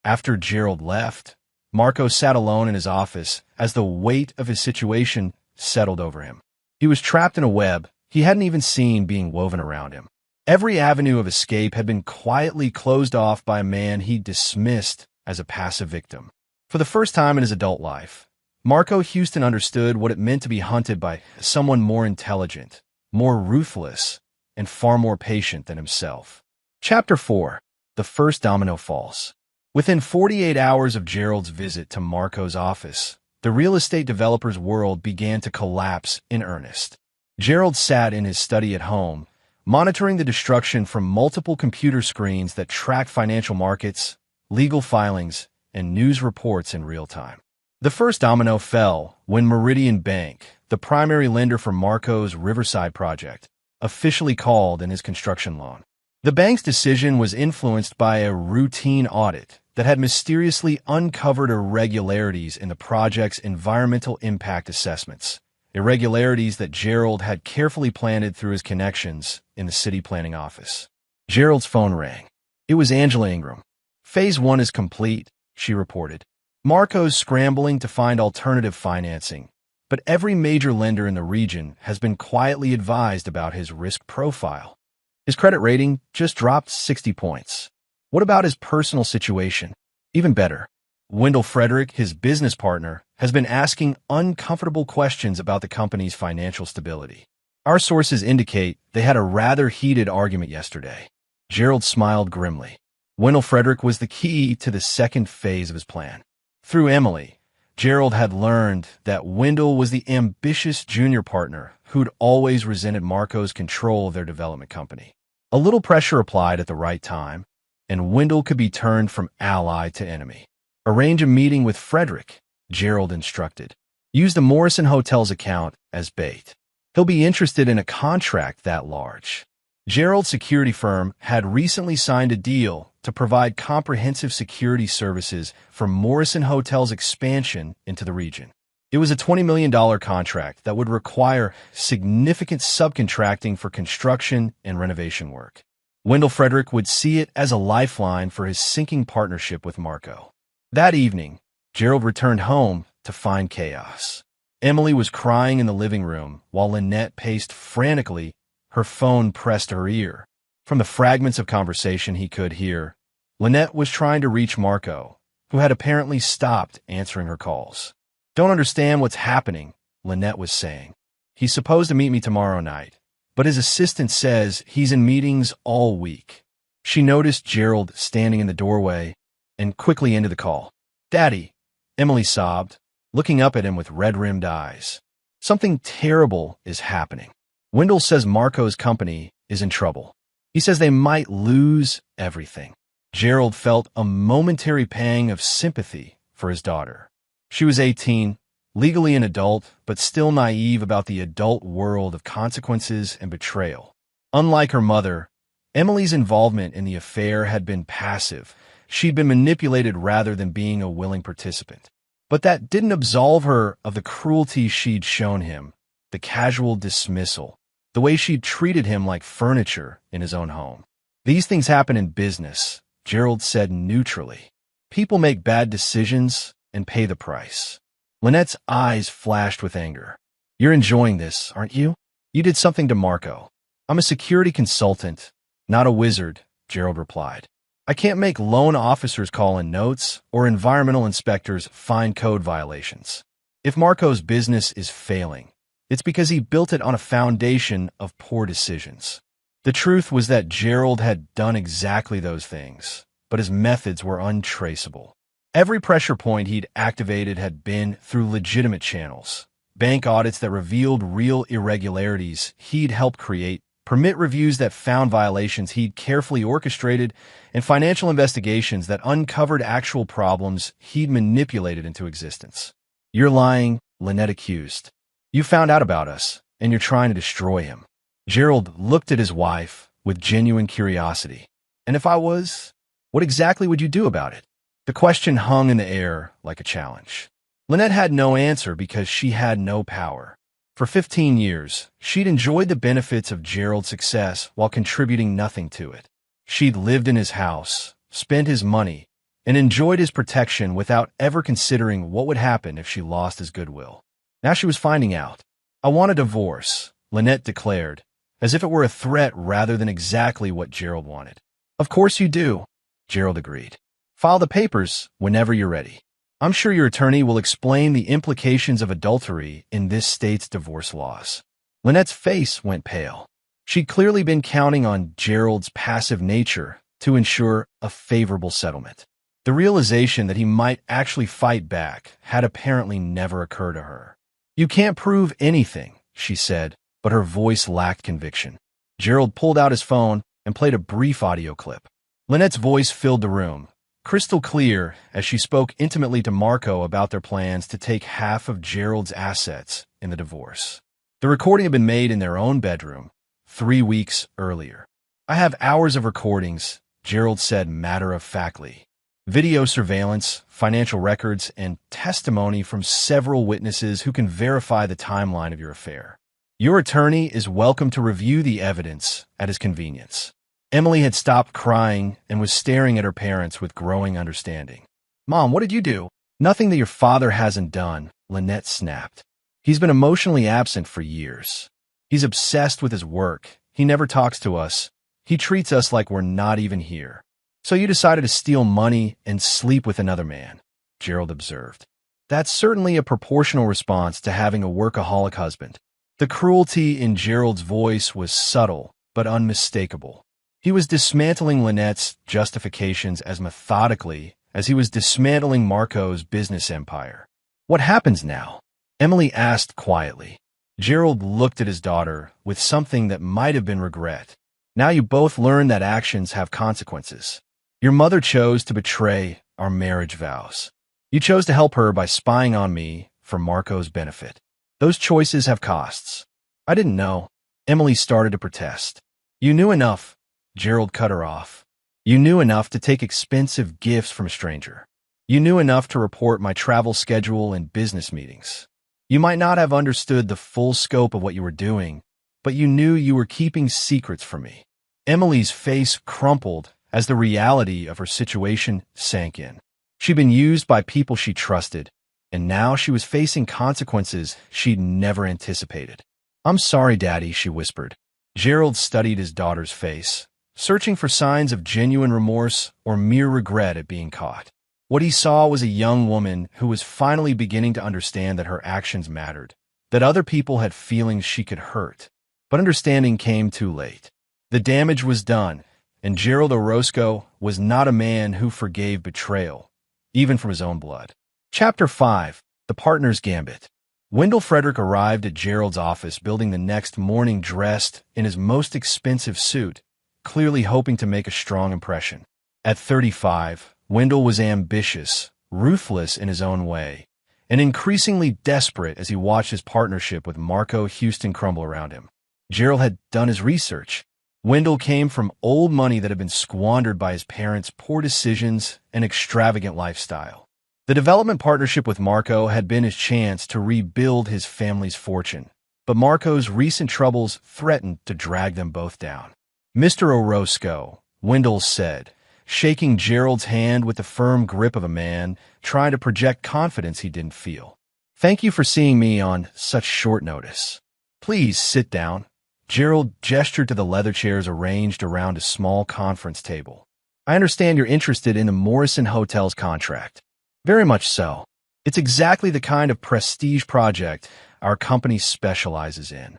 After Gerald left, Marco sat alone in his office as the weight of his situation settled over him. He was trapped in a web he hadn't even seen being woven around him. Every avenue of escape had been quietly closed off by a man he dismissed as a passive victim. For the first time in his adult life, Marco Houston understood what it meant to be hunted by someone more intelligent, more ruthless, and far more patient than himself. Chapter 4. The First Domino Falls. Within 48 hours of Gerald's visit to Marco's office, the real estate developer's world began to collapse in earnest. Gerald sat in his study at home, monitoring the destruction from multiple computer screens that tracked financial markets, legal filings, and news reports in real time. The first domino fell when Meridian Bank, the primary lender for Marco's Riverside project, officially called in his construction loan. The bank's decision was influenced by a routine audit that had mysteriously uncovered irregularities in the project's environmental impact assessments, irregularities that Gerald had carefully planted through his connections in the city planning office. Gerald's phone rang. It was Angela Ingram. Phase 1 is complete, she reported. Marco's scrambling to find alternative financing, but every major lender in the region has been quietly advised about his risk profile. His credit rating just dropped 60 points. What about his personal situation? Even better, Wendell Frederick, his business partner, has been asking uncomfortable questions about the company's financial stability. Our sources indicate they had a rather heated argument yesterday. Gerald smiled grimly. Wendell Frederick was the key to the second phase of his plan. Through Emily, Gerald had learned that Wendell was the ambitious junior partner who'd always resented Marco's control of their development company. A little pressure applied at the right time, and Wendell could be turned from ally to enemy. Arrange a meeting with Frederick, Gerald instructed. Use the Morrison Hotel's account as bait. He'll be interested in a contract that large. Gerald's security firm had recently signed a deal to provide comprehensive security services for Morrison Hotel's expansion into the region. It was a $20 million contract that would require significant subcontracting for construction and renovation work. Wendell Frederick would see it as a lifeline for his sinking partnership with Marco. That evening, Gerald returned home to find chaos. Emily was crying in the living room while Lynette paced frantically, her phone pressed to her ear. From the fragments of conversation he could hear, Lynette was trying to reach Marco, who had apparently stopped answering her calls. Don't understand what's happening, Lynette was saying. He's supposed to meet me tomorrow night, but his assistant says he's in meetings all week. She noticed Gerald standing in the doorway and quickly ended the call. Daddy, Emily sobbed, looking up at him with red-rimmed eyes. Something terrible is happening. Wendell says Marco's company is in trouble. He says they might lose everything. Gerald felt a momentary pang of sympathy for his daughter. She was 18, legally an adult, but still naive about the adult world of consequences and betrayal. Unlike her mother, Emily's involvement in the affair had been passive. She'd been manipulated rather than being a willing participant. But that didn't absolve her of the cruelty she'd shown him, the casual dismissal, the way she'd treated him like furniture in his own home. These things happen in business, Gerald said neutrally. People make bad decisions and pay the price. Lynette's eyes flashed with anger. You're enjoying this, aren't you? You did something to Marco. I'm a security consultant, not a wizard, Gerald replied. I can't make loan officers call in notes or environmental inspectors find code violations. If Marco's business is failing, it's because he built it on a foundation of poor decisions. The truth was that Gerald had done exactly those things, but his methods were untraceable. Every pressure point he'd activated had been through legitimate channels. Bank audits that revealed real irregularities he'd helped create, permit reviews that found violations he'd carefully orchestrated, and financial investigations that uncovered actual problems he'd manipulated into existence. You're lying, Lynette accused. You found out about us, and you're trying to destroy him. Gerald looked at his wife with genuine curiosity. And if I was, what exactly would you do about it? The question hung in the air like a challenge. Lynette had no answer because she had no power. For 15 years, she'd enjoyed the benefits of Gerald's success while contributing nothing to it. She'd lived in his house, spent his money, and enjoyed his protection without ever considering what would happen if she lost his goodwill. Now she was finding out. I want a divorce, Lynette declared, as if it were a threat rather than exactly what Gerald wanted. Of course you do, Gerald agreed. File the papers whenever you're ready. I'm sure your attorney will explain the implications of adultery in this state's divorce laws. Lynette's face went pale. She'd clearly been counting on Gerald's passive nature to ensure a favorable settlement. The realization that he might actually fight back had apparently never occurred to her. "You can't prove anything," she said, but her voice lacked conviction. Gerald pulled out his phone and played a brief audio clip. Lynette's voice filled the room, crystal clear, as she spoke intimately to Marco about their plans to take half of Gerald's assets in the divorce. The recording had been made in their own bedroom 3 weeks earlier. "I have hours of recordings," Gerald said matter-of-factly. "Video surveillance, financial records, and testimony from several witnesses who can verify the timeline of your affair. Your attorney is welcome to review the evidence at his convenience." Emily had stopped crying and was staring at her parents with growing understanding. "Mom, what did you do?" "Nothing that your father hasn't done," Lynette snapped. "He's been emotionally absent for years. He's obsessed with his work. He never talks to us. He treats us like we're not even here. So you decided to steal money and sleep with another man," Gerald observed. "That's certainly a proportional response to having a workaholic husband." The cruelty in Gerald's voice was subtle but unmistakable. He was dismantling Lynette's justifications as methodically as he was dismantling Marco's business empire. "What happens now?" Emily asked quietly. Gerald looked at his daughter with something that might have been regret. "Now you both learn that actions have consequences. Your mother chose to betray our marriage vows. You chose to help her by spying on me for Marco's benefit. Those choices have costs." "I didn't know." Emily started to protest. "You knew enough," Gerald cut her off. "You knew enough to take expensive gifts from a stranger. You knew enough to report my travel schedule and business meetings. You might not have understood the full scope of what you were doing, but you knew you were keeping secrets from me." Emily's face crumpled as the reality of her situation sank in. She'd been used by people she trusted, and now she was facing consequences she'd never anticipated. "I'm sorry, Daddy," she whispered. Gerald studied his daughter's face, searching for signs of genuine remorse or mere regret at being caught. What he saw was a young woman who was finally beginning to understand that her actions mattered, that other people had feelings she could hurt. But understanding came too late. The damage was done, and Gerald Orozco was not a man who forgave betrayal, even from his own blood. Chapter 5. The Partner's Gambit. Wendell Frederick arrived at Gerald's office building the next morning dressed in his most expensive suit, clearly hoping to make a strong impression. At 35, Wendell was ambitious, ruthless in his own way, and increasingly desperate as he watched his partnership with Marco Houston crumble around him. Gerald had done his research. Wendell came from old money that had been squandered by his parents' poor decisions and extravagant lifestyle. The development partnership with Marco had been his chance to rebuild his family's fortune, but Marco's recent troubles threatened to drag them both down. "Mr. Orozco," Wendell said, shaking Gerald's hand with the firm grip of a man trying to project confidence he didn't feel. "Thank you for seeing me on such short notice. Please sit down." Gerald gestured to the leather chairs arranged around a small conference table. "I understand you're interested in the Morrison Hotel's contract." "Very much so. It's exactly the kind of prestige project our company specializes in."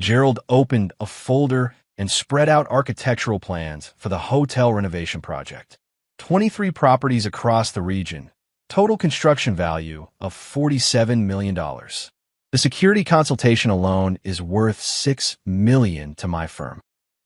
Gerald opened a folder and spread out architectural plans for the hotel renovation project. 23 properties across the region, total construction value of $47 million. The security consultation alone is worth $6 million to my firm.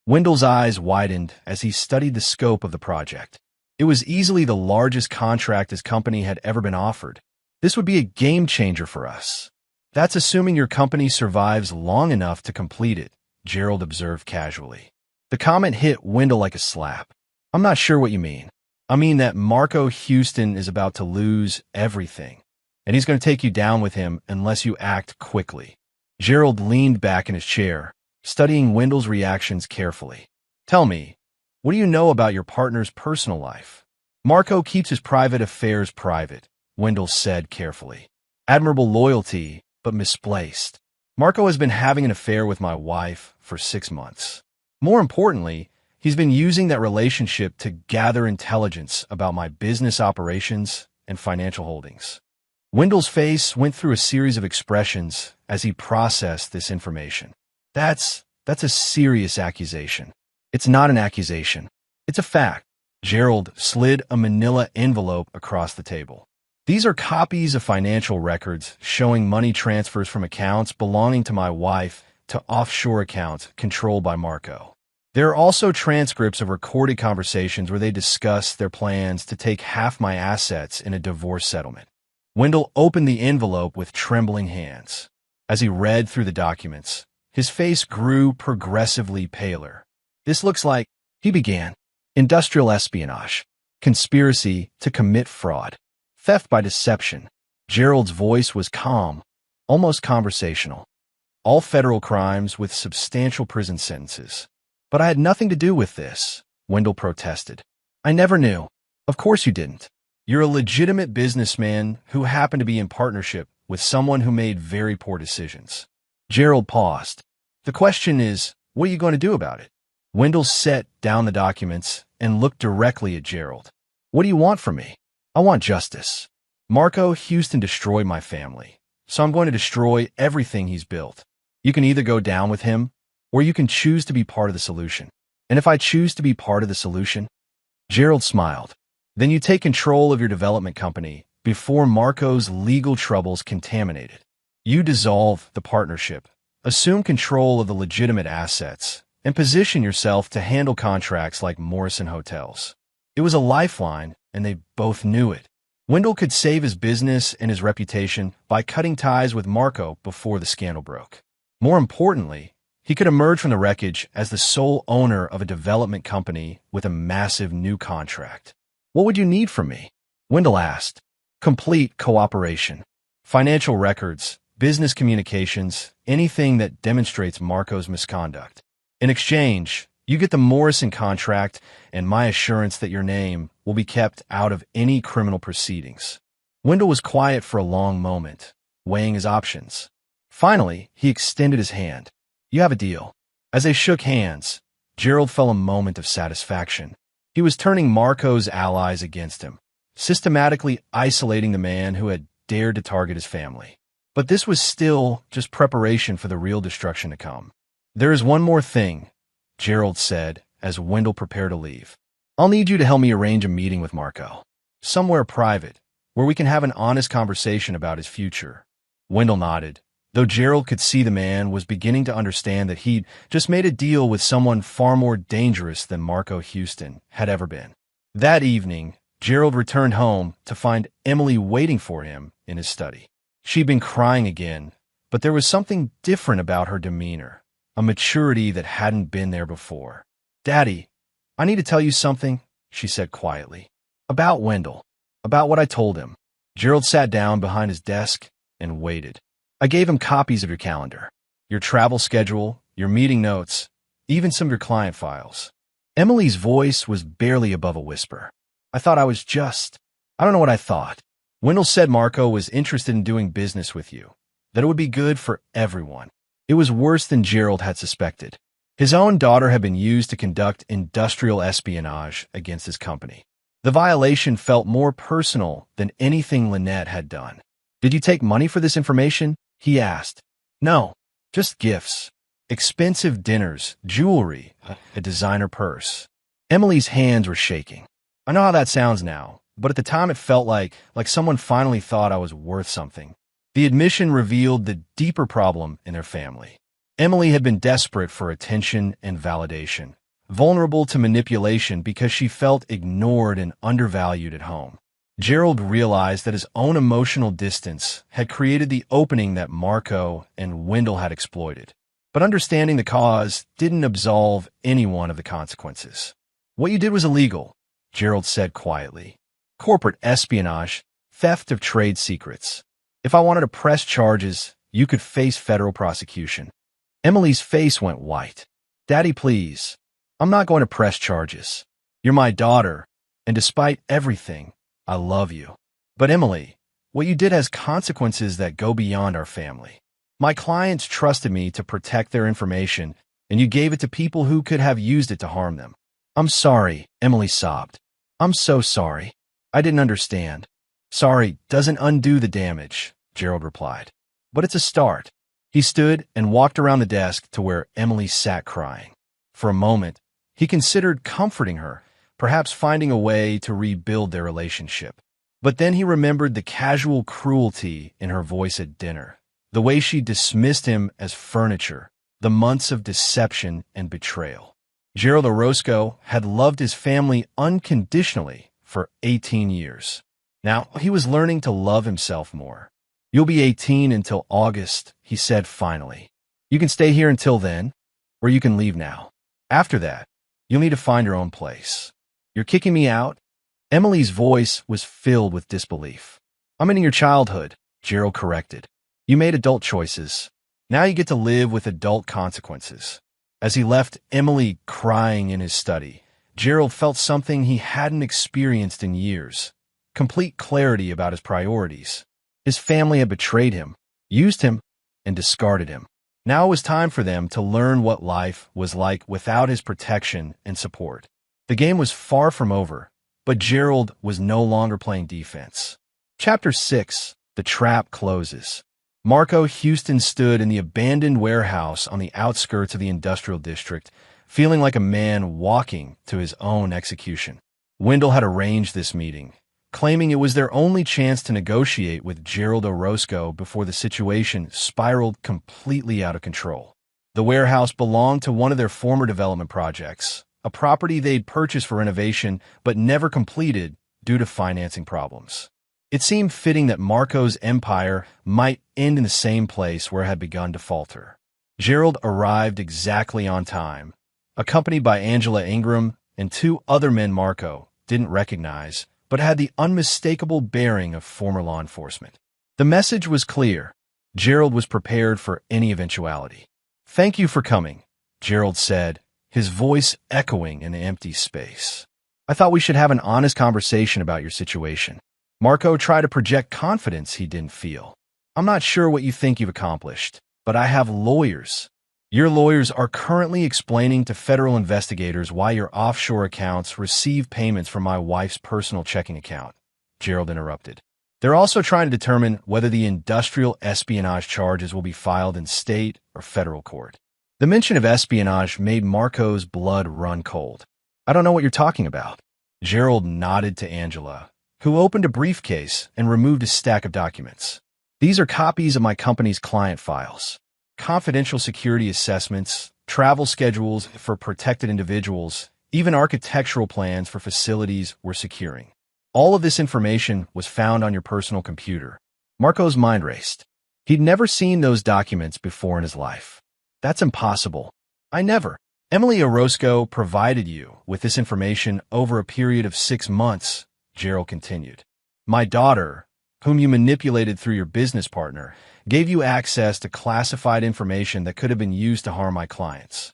Wendell's eyes widened as he studied the scope of the project. It was easily the largest contract his company had ever been offered. "This would be a game changer for us." "That's assuming your company survives long enough to complete it," Gerald observed casually. The comment hit Wendell like a slap. "I'm not sure what you mean." "I mean that Marco Houston is about to lose everything, and he's going to take you down with him unless you act quickly." Gerald leaned back in his chair, studying Wendell's reactions carefully. "Tell me, what do you know about your partner's personal life?" "Marco keeps his private affairs private," Wendell said carefully. "Admirable loyalty, but misplaced. Marco has been having an affair with my wife for 6 months. More importantly, he's been using that relationship to gather intelligence about my business operations and financial holdings." Wendell's face went through a series of expressions as he processed this information. That's a serious accusation. It's not an accusation. It's a fact. Gerald slid a manila envelope across the table. These are copies of financial records showing money transfers from accounts belonging to my wife to offshore accounts controlled by Marco. There are also transcripts of recorded conversations where they discuss their plans to take half my assets in a divorce settlement. Wendell opened the envelope with trembling hands. As he read through the documents, his face grew progressively paler. This looks like, he began, industrial espionage, conspiracy to commit fraud, theft by deception. Gerald's voice was calm, almost conversational. All federal crimes with substantial prison sentences. But I had nothing to do with this, Wendell protested. I never knew. Of course you didn't. You're a legitimate businessman who happened to be in partnership with someone who made very poor decisions. Gerald paused. The question is, what are you going to do about it? Wendell set down the documents and looked directly at Gerald. What do you want from me? I want justice. Marco Houston destroyed my family, so I'm going to destroy everything he's built. You can either go down with him, or you can choose to be part of the solution. And if I choose to be part of the solution? Gerald smiled. Then you take control of your development company before Marco's legal troubles contaminate it. You dissolve the partnership, assume control of the legitimate assets, and position yourself to handle contracts like Morrison Hotels. It was a lifeline, and they both knew it. Wendell could save his business and his reputation by cutting ties with Marco before the scandal broke. More importantly, he could emerge from the wreckage as the sole owner of a development company with a massive new contract. What would you need from me? Wendell asked. Complete cooperation. Financial records, business communications, anything that demonstrates Marco's misconduct. In exchange, you get the Morrison contract and my assurance that your name will be kept out of any criminal proceedings. Wendell was quiet for a long moment, weighing his options. Finally, he extended his hand. You have a deal. As they shook hands, Gerald felt a moment of satisfaction. He was turning Marco's allies against him, systematically isolating the man who had dared to target his family. But this was still just preparation for the real destruction to come. There is one more thing, Gerald said as Wendell prepared to leave. I'll need you to help me arrange a meeting with Marco. Somewhere private, where we can have an honest conversation about his future. Wendell nodded, though Gerald could see the man was beginning to understand that he'd just made a deal with someone far more dangerous than Marco Houston had ever been. That evening, Gerald returned home to find Emily waiting for him in his study. She'd been crying again, but there was something different about her demeanor, a maturity that hadn't been there before. Daddy, I need to tell you something, she said quietly. About Wendell, about what I told him. Gerald sat down behind his desk and waited. I gave him copies of your calendar, your travel schedule, your meeting notes, even some of your client files. Emily's voice was barely above a whisper. I don't know what I thought. Wendell said Marco was interested in doing business with you, that it would be good for everyone. It was worse than Gerald had suspected. His own daughter had been used to conduct industrial espionage against his company. The violation felt more personal than anything Lynette had done. Did you take money for this information? He asked. No, just gifts. Expensive dinners, jewelry, a designer purse. Emily's hands were shaking. I know how that sounds now, but at the time it felt like someone finally thought I was worth something. The admission revealed the deeper problem in their family. Emily had been desperate for attention and validation, vulnerable to manipulation because she felt ignored and undervalued at home. Gerald realized that his own emotional distance had created the opening that Marco and Wendell had exploited. But understanding the cause didn't absolve anyone of the consequences. What you did was illegal, Gerald said quietly. Corporate espionage, theft of trade secrets. If I wanted to press charges, you could face federal prosecution. Emily's face went white. Daddy, please. I'm not going to press charges. You're my daughter, and despite everything, I love you. But Emily, what you did has consequences that go beyond our family. My clients trusted me to protect their information, and you gave it to people who could have used it to harm them. I'm sorry, Emily sobbed. I'm so sorry. I didn't understand. Sorry doesn't undo the damage, Gerald replied. But it's a start. He stood and walked around the desk to where Emily sat crying. For a moment, he considered comforting her, perhaps finding a way to rebuild their relationship. But then he remembered the casual cruelty in her voice at dinner, the way she dismissed him as furniture, the months of deception and betrayal. Gerald Orozco had loved his family unconditionally for 18 years. Now, he was learning to love himself more. "You'll be 18 until August," he said finally. "You can stay here until then, or you can leave now. After that, you'll need to find your own place." "You're kicking me out?" Emily's voice was filled with disbelief. "I'm in your childhood," Gerald corrected. "You made adult choices. Now you get to live with adult consequences." As he left Emily crying in his study, Gerald felt something he hadn't experienced in years: complete clarity about his priorities. His family had betrayed him, used him, and discarded him. Now it was time for them to learn what life was like without his protection and support. The game was far from over, but Gerald was no longer playing defense. Chapter 6: The Trap Closes. Marco Houston stood in the abandoned warehouse on the outskirts of the industrial district, feeling like a man walking to his own execution. Wendell had arranged this meeting, claiming it was their only chance to negotiate with Gerald Orozco before the situation spiraled completely out of control. The warehouse belonged to one of their former development projects, a property they'd purchased for renovation but never completed due to financing problems. It seemed fitting that Marco's empire might end in the same place where it had begun to falter. Gerald arrived exactly on time, accompanied by Angela Ingram and two other men Marco didn't recognize, but had the unmistakable bearing of former law enforcement. The message was clear. Gerald was prepared for any eventuality. "Thank you for coming," Gerald said, his voice echoing in the empty space. "I thought we should have an honest conversation about your situation." Marco tried to project confidence he didn't feel. "I'm not sure what you think you've accomplished, but I have lawyers. Your lawyers are currently explaining to federal investigators why your offshore accounts receive payments from my wife's personal checking account," Gerald interrupted. "They're also trying to determine whether the industrial espionage charges will be filed in state or federal court." The mention of espionage made Marco's blood run cold. "I don't know what you're talking about." Gerald nodded to Angela, who opened a briefcase and removed a stack of documents. "These are copies of my company's client files. Confidential security assessments, travel schedules for protected individuals, even architectural plans for facilities we're securing. All of this information was found on your personal computer." Marco's mind raced. He'd never seen those documents before in his life. "That's impossible. I never." "Emily Orozco provided you with this information over a period of 6 months, Gerald continued. "My daughter, whom you manipulated through your business partner, gave you access to classified information that could have been used to harm my clients."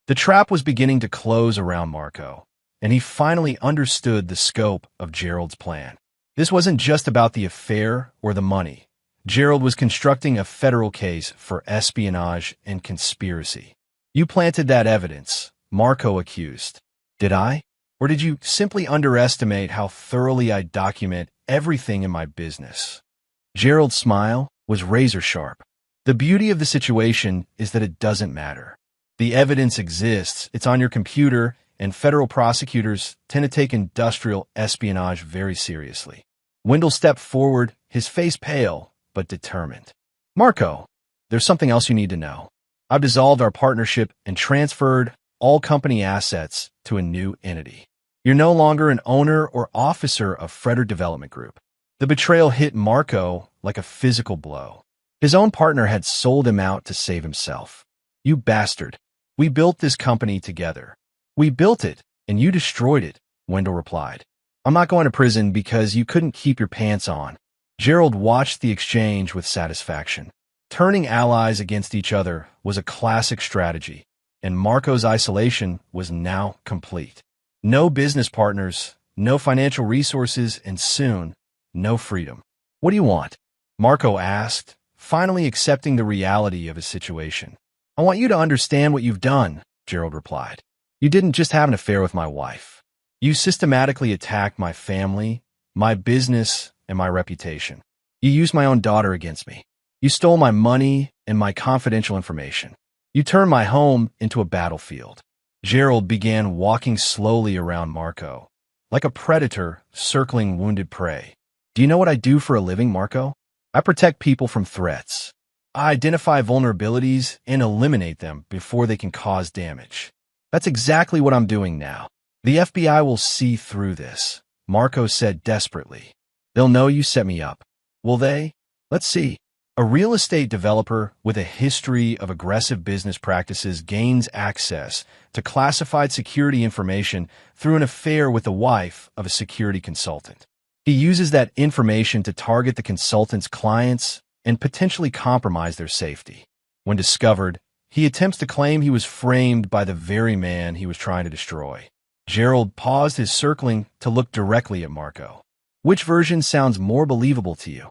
The trap was beginning to close around Marco, and he finally understood the scope of Gerald's plan. This wasn't just about the affair or the money. Gerald was constructing a federal case for espionage and conspiracy. "You planted that evidence," Marco accused. "Did I? Or did you simply underestimate how thoroughly I document everything in my business?" Gerald's smile was razor sharp. "The beauty of the situation is that it doesn't matter. The evidence exists, it's on your computer, and federal prosecutors tend to take industrial espionage very seriously." Wendell stepped forward, his face pale but determined. "Marco, there's something else you need to know. I've dissolved our partnership and transferred all company assets to a new entity. You're no longer an owner or officer of Frederick Development Group." The betrayal hit Marco like a physical blow. His own partner had sold him out to save himself. "You bastard. We built this company together." "We built it, and you destroyed it," Wendell replied. "I'm not going to prison because you couldn't keep your pants on." Gerald watched the exchange with satisfaction. Turning allies against each other was a classic strategy, and Marco's isolation was now complete. No business partners, no financial resources, and soon, no freedom. "What do you want?" Marco asked, finally accepting the reality of his situation. "I want you to understand what you've done," Gerald replied. "You didn't just have an affair with my wife. You systematically attacked my family, my business, and my reputation. You used my own daughter against me. You stole my money and my confidential information. You turned my home into a battlefield. Gerald began walking slowly around Marco, like a predator circling wounded prey. Do you know what I do for a living, Marco? I protect people from threats. I identify vulnerabilities and eliminate them before they can cause damage. That's exactly what I'm doing now. The FBI will see through this, Marco said desperately. They'll know you set me up. Will they? Let's see. A real estate developer with a history of aggressive business practices gains access to classified security information through an affair with the wife of a security consultant. He uses that information to target the consultant's clients and potentially compromise their safety. When discovered, he attempts to claim he was framed by the very man he was trying to destroy. Gerald paused his circling to look directly at Marco. Which version sounds more believable to you?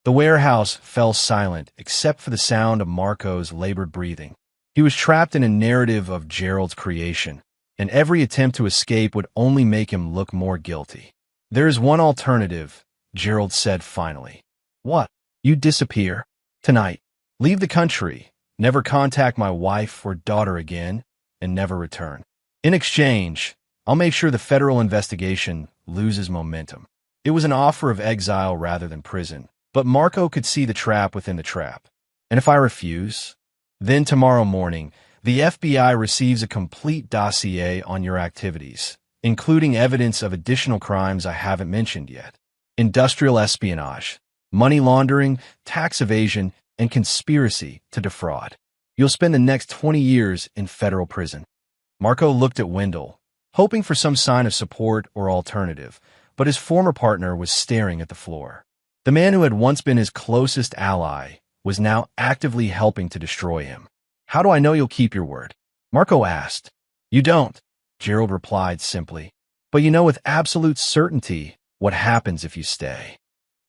The warehouse fell silent except for the sound of Marco's labored breathing. He was trapped in a narrative of Gerald's creation, and every attempt to escape would only make him look more guilty. There is one alternative, Gerald said finally. What? You disappear. Tonight. Leave the country, never contact my wife or daughter again, and never return. In exchange, I'll make sure the federal investigation loses momentum. It was an offer of exile rather than prison, but Marco could see the trap within the trap. And if I refuse? Then tomorrow morning, the FBI receives a complete dossier on your activities, including evidence of additional crimes I haven't mentioned yet. Industrial espionage, money laundering, tax evasion, and conspiracy to defraud. You'll spend the next 20 years in federal prison. Marco looked at Wendell, hoping for some sign of support or alternative, but his former partner was staring at the floor. The man who had once been his closest ally was now actively helping to destroy him. How do I know you'll keep your word? Marco asked. You don't, Gerald replied simply. But you know with absolute certainty what happens if you stay.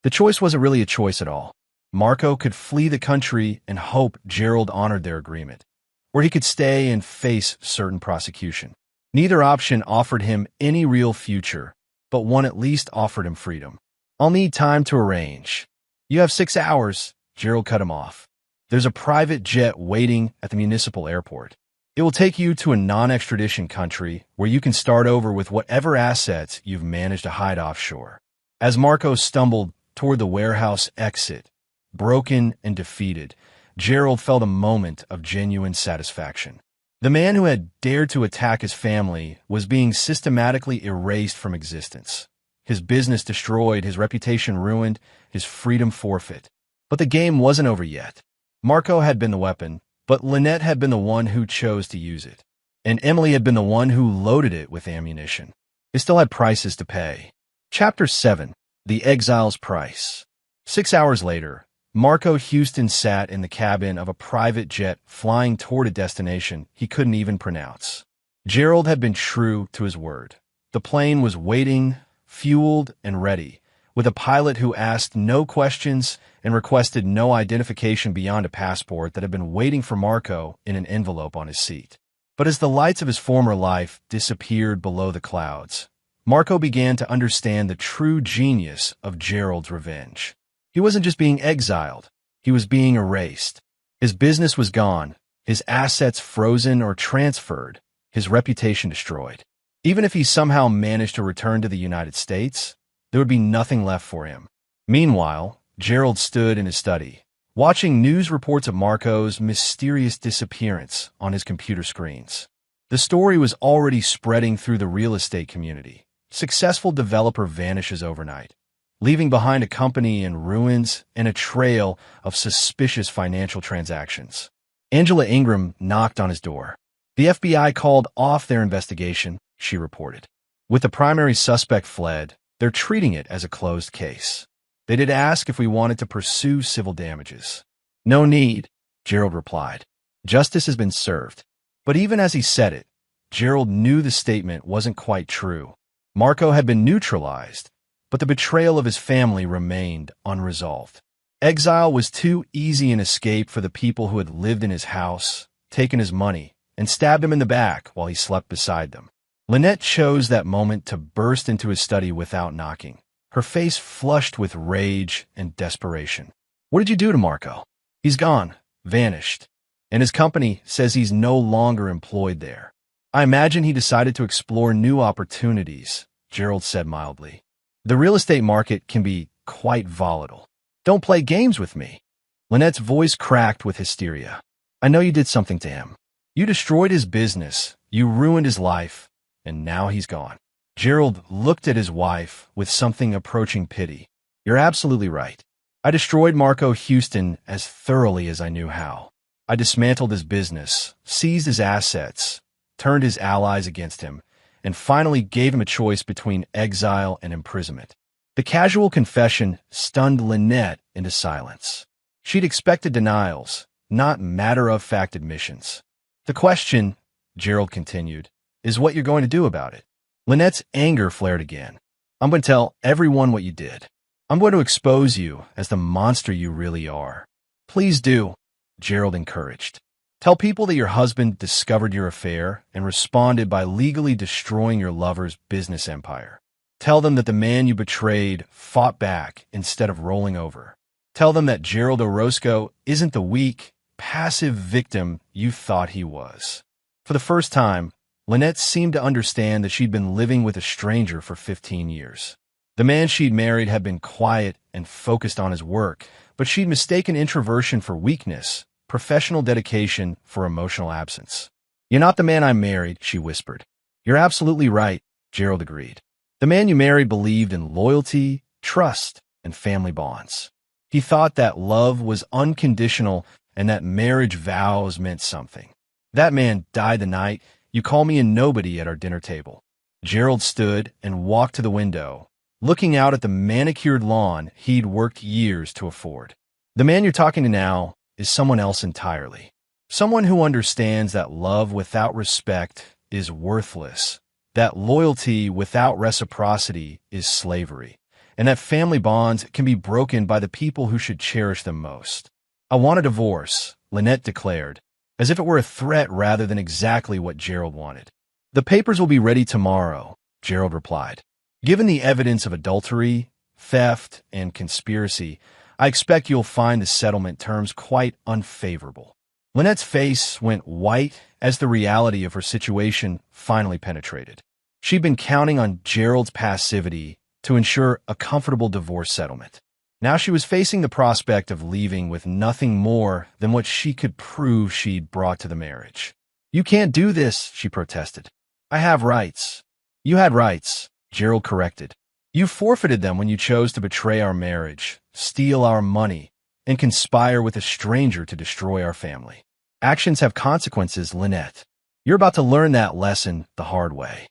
The choice wasn't really a choice at all. Marco could flee the country and hope Gerald honored their agreement, or he could stay and face certain prosecution. Neither option offered him any real future, but one at least offered him freedom. I'll need time to arrange. You have 6 hours, Gerald cut him off. There's a private jet waiting at the municipal airport. It will take you to a non-extradition country where you can start over with whatever assets you've managed to hide offshore. As Marco stumbled toward the warehouse exit, broken and defeated, Gerald felt a moment of genuine satisfaction. The man who had dared to attack his family was being systematically erased from existence. His business destroyed, his reputation ruined, his freedom forfeit. But the game wasn't over yet. Marco had been the weapon, but Lynette had been the one who chose to use it. And Emily had been the one who loaded it with ammunition. It still had prices to pay. Chapter 7. The Exile's Price. 6 hours later, Marco Houston sat in the cabin of a private jet flying toward a destination he couldn't even pronounce. Gerald had been true to his word. The plane was waiting, fueled and ready, with a pilot who asked no questions and requested no identification beyond a passport that had been waiting for Marco in an envelope on his seat. But as the lights of his former life disappeared below the clouds, Marco began to understand the true genius of Gerald's revenge. He wasn't just being exiled, he was being erased. His business was gone, his assets frozen or transferred, his reputation destroyed. Even if he somehow managed to return to the United States, there would be nothing left for him. Meanwhile, Gerald stood in his study, watching news reports of Marco's mysterious disappearance on his computer screens. The story was already spreading through the real estate community. Successful developer vanishes overnight, leaving behind a company in ruins and a trail of suspicious financial transactions. Angela Ingram knocked on his door. The FBI called off their investigation, she reported. With the primary suspect fled, they're treating it as a closed case. They did ask if we wanted to pursue civil damages. No need, Gerald replied. Justice has been served. But even as he said it, Gerald knew the statement wasn't quite true. Marco had been neutralized, but the betrayal of his family remained unresolved. Exile was too easy an escape for the people who had lived in his house, taken his money, and stabbed him in the back while he slept beside them. Lynette chose that moment to burst into his study without knocking, her face flushed with rage and desperation. What did you do to Marco? He's gone, vanished, and his company says he's no longer employed there. I imagine he decided to explore new opportunities, Gerald said mildly. The real estate market can be quite volatile. Don't play games with me. Lynette's voice cracked with hysteria. I know you did something to him. You destroyed his business, you ruined his life, and now he's gone. Gerald looked at his wife with something approaching pity. You're absolutely right. I destroyed Marco Houston as thoroughly as I knew how. I dismantled his business, seized his assets, turned his allies against him, and finally gave him a choice between exile and imprisonment. The casual confession stunned Lynette into silence. She'd expected denials, not matter-of-fact admissions. The question, Gerald continued, is what you're going to do about it. Lynette's anger flared again. I'm going to tell everyone what you did. I'm going to expose you as the monster you really are. Please do, Gerald encouraged. Tell people that your husband discovered your affair and responded by legally destroying your lover's business empire. Tell them that the man you betrayed fought back instead of rolling over. Tell them that Gerald Orozco isn't the weak, passive victim you thought he was. For the first time, Lynette seemed to understand that she'd been living with a stranger for 15 years. The man she'd married had been quiet and focused on his work, but she'd mistaken introversion for weakness, professional dedication for emotional absence. You're not the man I married, she whispered. You're absolutely right, Gerald agreed. The man you married believed in loyalty, trust, and family bonds. He thought that love was unconditional and that marriage vows meant something. That man died the night you called me a nobody at our dinner table. Gerald stood and walked to the window, looking out at the manicured lawn he'd worked years to afford. The man you're talking to now is someone else entirely. Someone who understands that love without respect is worthless, that loyalty without reciprocity is slavery, and that family bonds can be broken by the people who should cherish them most. I want a divorce, Lynette declared, as if it were a threat rather than exactly what Gerald wanted. The papers will be ready tomorrow, Gerald replied. Given the evidence of adultery, theft, and conspiracy, I expect you'll find the settlement terms quite unfavorable. Lynette's face went white as the reality of her situation finally penetrated. She'd been counting on Gerald's passivity to ensure a comfortable divorce settlement. Now she was facing the prospect of leaving with nothing more than what she could prove she'd brought to the marriage. You can't do this, she protested. I have rights. You had rights, Gerald corrected. You forfeited them when you chose to betray our marriage, steal our money, and conspire with a stranger to destroy our family. Actions have consequences, Lynette. You're about to learn that lesson the hard way.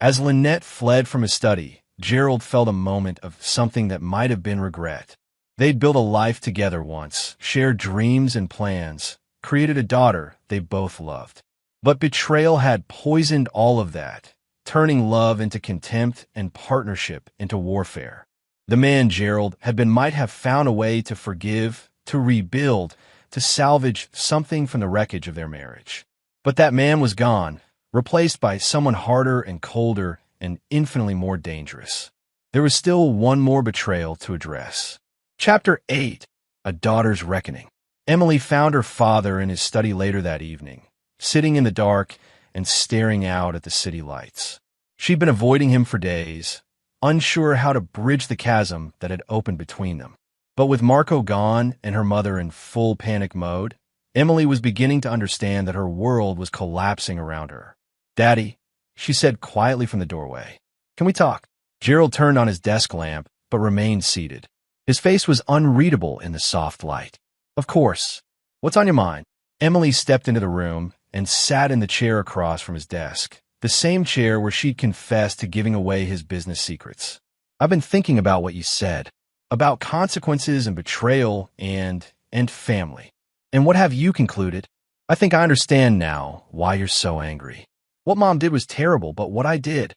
As Lynette fled from his study, Gerald felt a moment of something that might have been regret. They'd built a life together once, shared dreams and plans, created a daughter they both loved. But betrayal had poisoned all of that, turning love into contempt and partnership into warfare. The man Gerald had been might have found a way to forgive, to rebuild, to salvage something from the wreckage of their marriage. But that man was gone, replaced by someone harder and colder and infinitely more dangerous. There was still one more betrayal to address. Chapter 8. A Daughter's Reckoning. Emily found her father in his study later that evening, sitting in the dark and staring out at the city lights. She'd been avoiding him for days, unsure how to bridge the chasm that had opened between them. But with Marco gone and her mother in full panic mode, Emily was beginning to understand that her world was collapsing around her. Daddy, she said quietly from the doorway. Can we talk? Gerald turned on his desk lamp, but remained seated. His face was unreadable in the soft light. Of course. What's on your mind? Emily stepped into the room and sat in the chair across from his desk, the same chair where she'd confessed to giving away his business secrets. I've been thinking about what you said, about consequences and betrayal and family. And what have you concluded? I think I understand now why you're so angry. What Mom did was terrible, but what I did...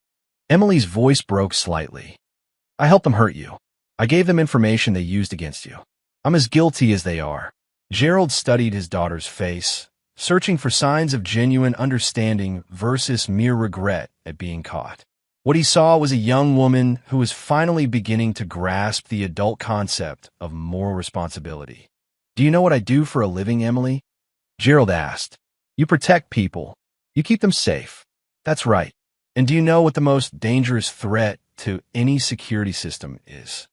Emily's voice broke slightly. I helped them hurt you. I gave them information they used against you. I'm as guilty as they are. Gerald studied his daughter's face, searching for signs of genuine understanding versus mere regret at being caught. What he saw was a young woman who was finally beginning to grasp the adult concept of moral responsibility. Do you know what I do for a living, Emily? Gerald asked. You protect people. You keep them safe. That's right. And do you know what the most dangerous threat to any security system is?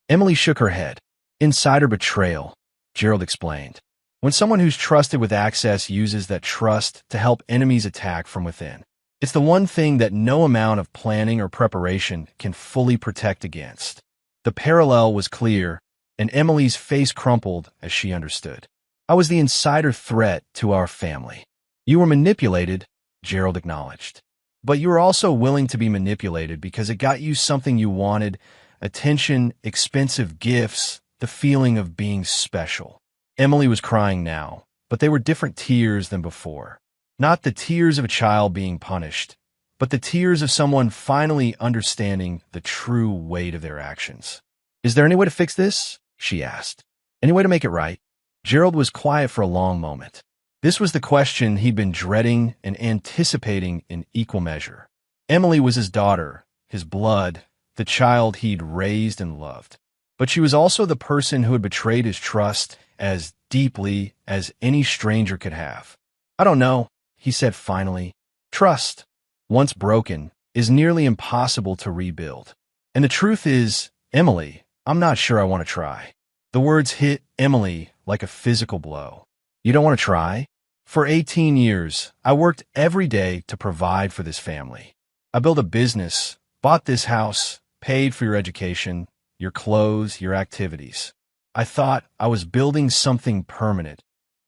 Emily shook her head. Insider betrayal, Gerald explained. When someone who's trusted with access uses that trust to help enemies attack from within. It's the one thing that no amount of planning or preparation can fully protect against. The parallel was clear, and Emily's face crumpled as she understood. I was the insider threat to our family. You were manipulated, Gerald acknowledged. But you were also willing to be manipulated because it got you something you wanted: attention, expensive gifts, the feeling of being special. Emily was crying now, but they were different tears than before. Not the tears of a child being punished, but the tears of someone finally understanding the true weight of their actions. Is there any way to fix this? She asked. Any way to make it right? Gerald was quiet for a long moment. This was the question he'd been dreading and anticipating in equal measure. Emily was his daughter, his blood, the child he'd raised and loved. But she was also the person who had betrayed his trust as deeply as any stranger could have. I don't know, he said finally. Trust, once broken, is nearly impossible to rebuild. And the truth is, Emily, I'm not sure I want to try. The words hit Emily like a physical blow. You don't want to try? For 18 years, I worked every day to provide for this family. I built a business, bought this house, paid for your education, your clothes, your activities. I thought I was building something permanent,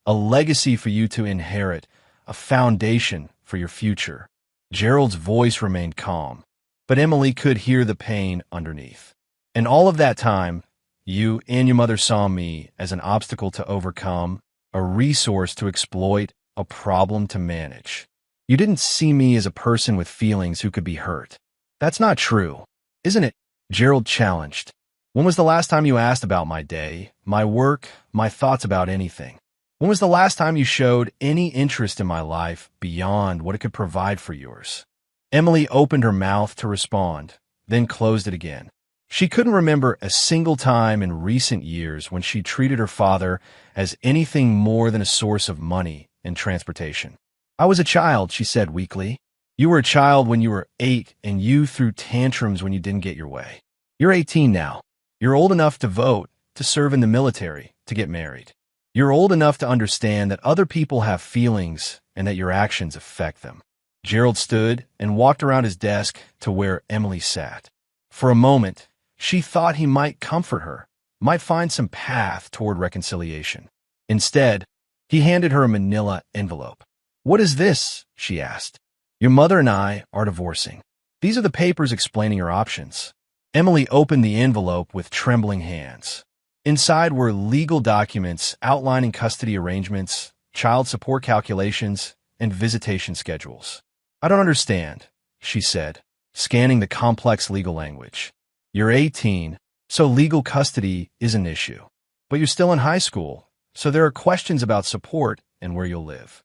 a legacy for you to inherit, a foundation for your future. Gerald's voice remained calm, but Emily could hear the pain underneath. And all of that time, you and your mother saw me as an obstacle to overcome, a resource to exploit, a problem to manage. You didn't see me as a person with feelings who could be hurt. That's not true, isn't it? Gerald challenged. When was the last time you asked about my day, my work, my thoughts about anything? When was the last time you showed any interest in my life beyond what it could provide for yours? Emily opened her mouth to respond, then closed it again. She couldn't remember a single time in recent years when she treated her father as anything more than a source of money and transportation. I was a child, she said weakly. You were a child when you were 8 and you threw tantrums when you didn't get your way. You're 18 now. You're old enough to vote, to serve in the military, to get married. You're old enough to understand that other people have feelings and that your actions affect them. Gerald stood and walked around his desk to where Emily sat. For a moment, she thought he might comfort her, might find some path toward reconciliation. Instead, he handed her a manila envelope. What is this? She asked. Your mother and I are divorcing. These are the papers explaining your options. Emily opened the envelope with trembling hands. Inside were legal documents outlining custody arrangements, child support calculations, and visitation schedules. I don't understand, she said, scanning the complex legal language. You're 18, so legal custody is an issue. But you're still in high school, so there are questions about support and where you'll live.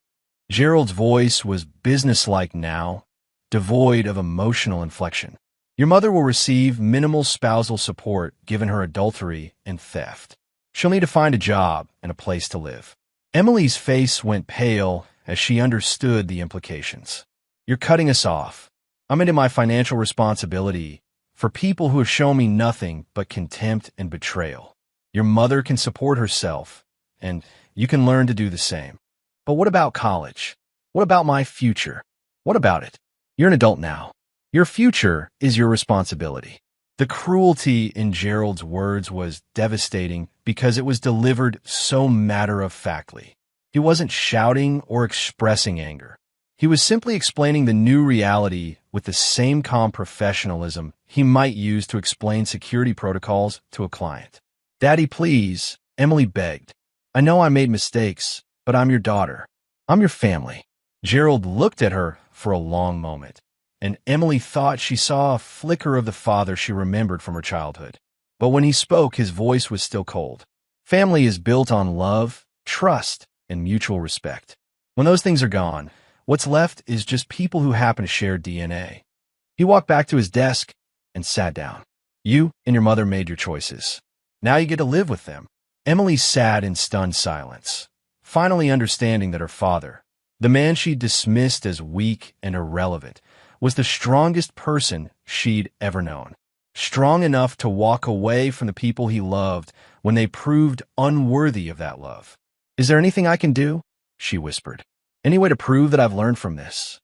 Gerald's voice was businesslike now, devoid of emotional inflection. Your mother will receive minimal spousal support given her adultery and theft. She'll need to find a job and a place to live. Emily's face went pale as she understood the implications. You're cutting us off. I'm into my financial responsibility for people who have shown me nothing but contempt and betrayal. Your mother can support herself, and you can learn to do the same. But what about college? What about my future? What about it? You're an adult now. Your future is your responsibility. The cruelty in Gerald's words was devastating because it was delivered so matter-of-factly. He wasn't shouting or expressing anger. He was simply explaining the new reality with the same calm professionalism he might use to explain security protocols to a client. Daddy, please, Emily begged. I know I made mistakes, but I'm your daughter. I'm your family. Gerald looked at her for a long moment, and Emily thought she saw a flicker of the father she remembered from her childhood. But when he spoke, his voice was still cold. Family is built on love, trust, and mutual respect. When those things are gone, what's left is just people who happen to share DNA. He walked back to his desk and sat down. You and your mother made your choices. Now you get to live with them. Emily sat in stunned silence, finally understanding that her father, the man she'd dismissed as weak and irrelevant, was the strongest person she'd ever known. Strong enough to walk away from the people he loved when they proved unworthy of that love. "Is there anything I can do?" she whispered. "Any way to prove that I've learned from this?"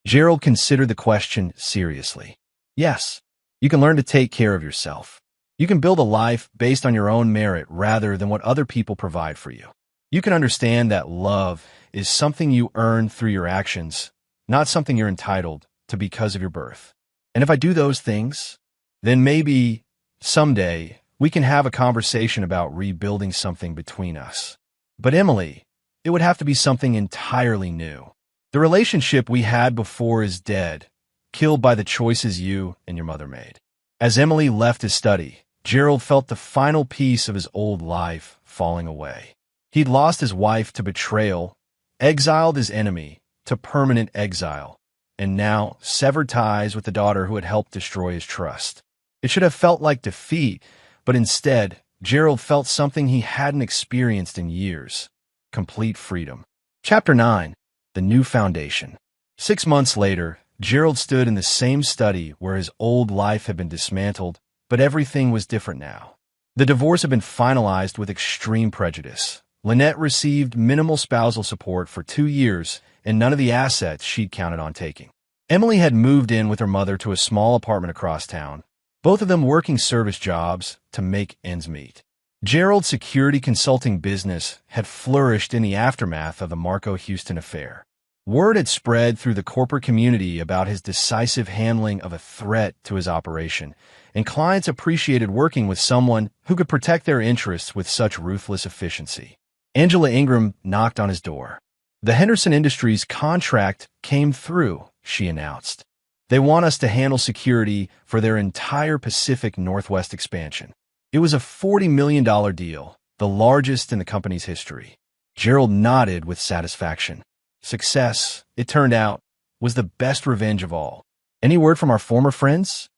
Gerald considered the question seriously. "Yes, you can learn to take care of yourself. You can build a life based on your own merit rather than what other people provide for you. You can understand that love is something you earn through your actions, not something you're entitled to because of your birth. And if I do those things, then maybe someday we can have a conversation about rebuilding something between us. But Emily, it would have to be something entirely new. The relationship we had before is dead, killed by the choices you and your mother made." As Emily left his study, Gerald felt the final piece of his old life falling away. He'd lost his wife to betrayal, exiled his enemy to permanent exile, and now severed ties with the daughter who had helped destroy his trust. It should have felt like defeat, but instead, Gerald felt something he hadn't experienced in years: complete freedom. Chapter 9. The New Foundation. 6 months later, Gerald stood in the same study where his old life had been dismantled, but everything was different now. The divorce had been finalized with extreme prejudice. Lynette received minimal spousal support for 2 years and none of the assets she'd counted on taking. Emily had moved in with her mother to a small apartment across town, both of them working service jobs to make ends meet. Gerald's security consulting business had flourished in the aftermath of the Marco Houston affair. Word had spread through the corporate community about his decisive handling of a threat to his operation, and clients appreciated working with someone who could protect their interests with such ruthless efficiency. Angela Ingram knocked on his door. "The Henderson Industries contract came through," she announced. "They want us to handle security for their entire Pacific Northwest expansion." It was a $40 million deal, the largest in the company's history. Gerald nodded with satisfaction. Success, it turned out, was the best revenge of all. "Any word from our former friends?"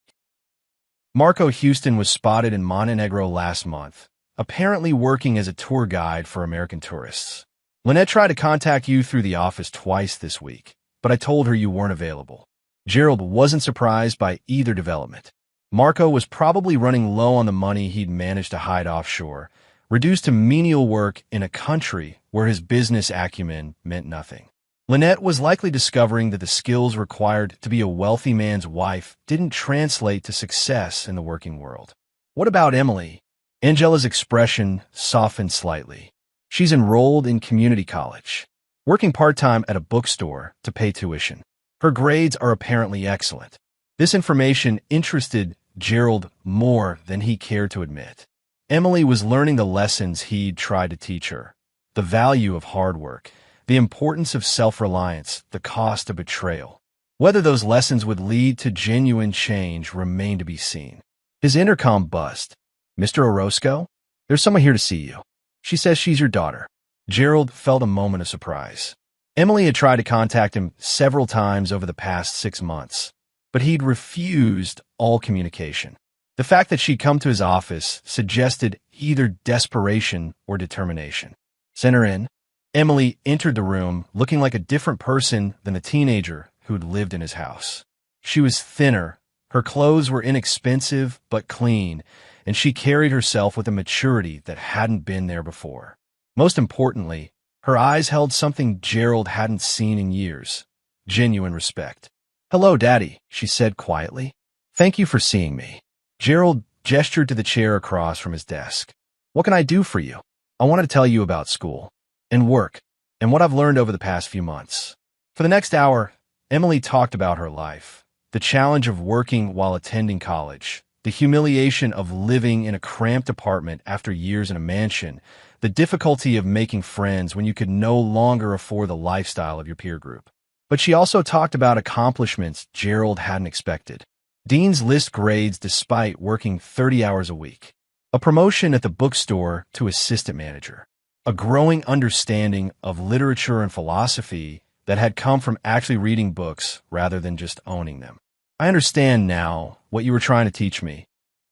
Marco Houston was spotted in Montenegro last month, apparently working as a tour guide for American tourists. "Lynette tried to contact you through the office twice this week, but I told her you weren't available." Gerald wasn't surprised by either development. Marco was probably running low on the money he'd managed to hide offshore, reduced to menial work in a country where his business acumen meant nothing. Lynette was likely discovering that the skills required to be a wealthy man's wife didn't translate to success in the working world. "What about Emily?" Angela's expression softened slightly. "She's enrolled in community college, working part-time at a bookstore to pay tuition. Her grades are apparently excellent." This information interested Gerald more than he cared to admit. Emily was learning the lessons he'd tried to teach her: the value of hard work, the importance of self-reliance, the cost of betrayal. Whether those lessons would lead to genuine change remained to be seen. His intercom buzzed. "Mr. Orozco? There's someone here to see you. She says she's your daughter." Gerald felt a moment of surprise. Emily had tried to contact him several times over the past 6 months, but he'd refused all communication. The fact that she'd come to his office suggested either desperation or determination. "Send her in." Emily entered the room looking like a different person than the teenager who'd lived in his house. She was thinner, her clothes were inexpensive but clean, and she carried herself with a maturity that hadn't been there before. Most importantly, her eyes held something Gerald hadn't seen in years: genuine respect. "Hello, Daddy," she said quietly. "Thank you for seeing me." Gerald gestured to the chair across from his desk. "What can I do for you?" "I want to tell you about school and work and what I've learned over the past few months." For the next hour, Emily talked about her life: the challenge of working while attending college, the humiliation of living in a cramped apartment after years in a mansion, the difficulty of making friends when you could no longer afford the lifestyle of your peer group. But she also talked about accomplishments Gerald hadn't expected: Dean's List grades despite working 30 hours a week, a promotion at the bookstore to assistant manager, a growing understanding of literature and philosophy that had come from actually reading books rather than just owning them. "I understand now what you were trying to teach me,"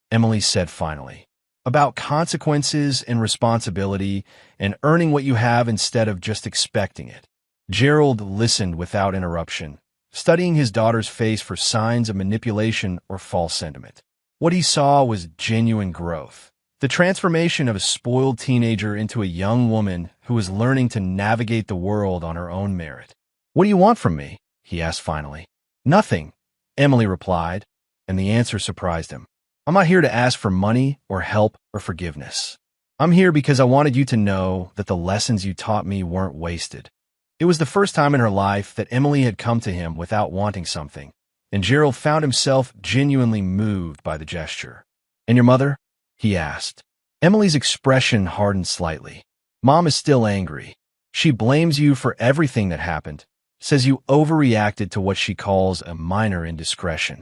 Emily said finally. about consequences and responsibility and earning what you have instead of just expecting it. Gerald listened without interruption, studying his daughter's face for signs of manipulation or false sentiment. What he saw was genuine growth, the transformation of a spoiled teenager into a young woman who was learning to navigate the world on her own merit. "What do you want from me?" he asked finally. "Nothing," Emily replied, and the answer surprised him. "I'm not here to ask for money or help or forgiveness. I'm here because I wanted you to know that the lessons you taught me weren't wasted." It was the first time in her life that Emily had come to him without wanting something, and Gerald found himself genuinely moved by the gesture. "And your mother?" he asked. Emily's expression hardened slightly. "Mom is still angry. She blames you for everything that happened, says you overreacted to what she calls a minor indiscretion.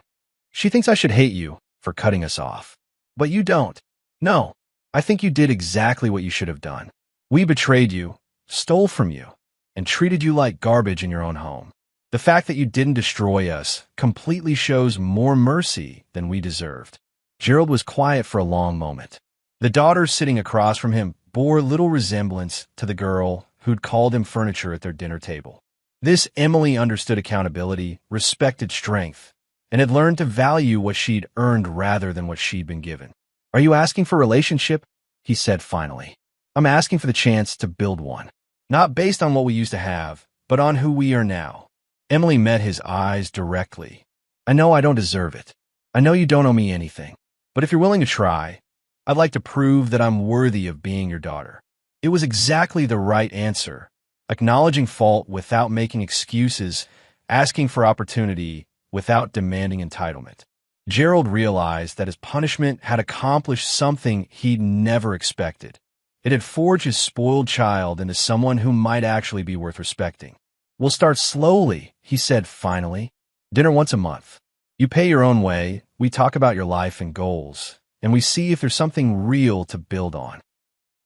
She thinks I should hate you for cutting us off. But you don't. No, I think you did exactly what you should have done. We betrayed you, stole from you, and treated you like garbage in your own home. The fact that you didn't destroy us completely shows more mercy than we deserved." Gerald was quiet for a long moment. The daughter sitting across from him bore little resemblance to the girl who'd called him furniture at their dinner table. This Emily understood accountability, respected strength, and had learned to value what she'd earned rather than what she'd been given. "Are you asking for a relationship?" he said finally. "I'm asking for the chance to build one. Not based on what we used to have, but on who we are now." Emily met his eyes directly. "I know I don't deserve it. I know you don't owe me anything. But if you're willing to try, I'd like to prove that I'm worthy of being your daughter." It was exactly the right answer, acknowledging fault without making excuses, asking for opportunity without demanding entitlement. Gerald realized that his punishment had accomplished something he'd never expected. It had forged his spoiled child into someone who might actually be worth respecting. "We'll start slowly," he said finally. "Dinner once a month. You pay your own way, we talk about your life and goals, and we see if there's something real to build on."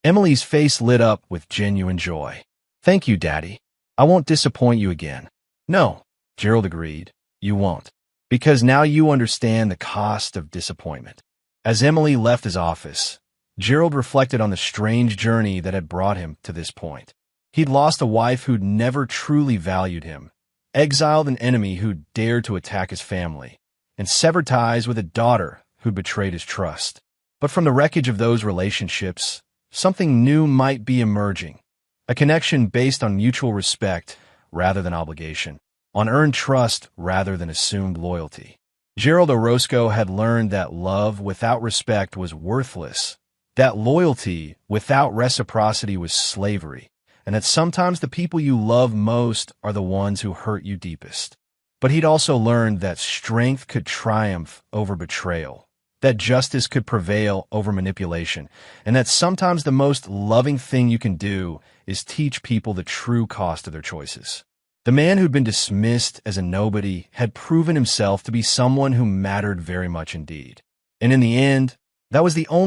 Emily's face lit up with genuine joy. "Thank you, Daddy. I won't disappoint you again." "No," Gerald agreed, "you won't. Because now you understand the cost of disappointment." As Emily left his office, Gerald reflected on the strange journey that had brought him to this point. He'd lost a wife who'd never truly valued him, exiled an enemy who'd dared to attack his family, and severed ties with a daughter who'd betrayed his trust. But from the wreckage of those relationships, something new might be emerging, a connection based on mutual respect rather than obligation, on earned trust rather than assumed loyalty. Gerald Orozco had learned that love without respect was worthless, that loyalty without reciprocity was slavery, and that sometimes the people you love most are the ones who hurt you deepest. But he'd also learned that strength could triumph over betrayal, that justice could prevail over manipulation, and that sometimes the most loving thing you can do is teach people the true cost of their choices. The man who'd been dismissed as a nobody had proven himself to be someone who mattered very much indeed. And in the end, that was the only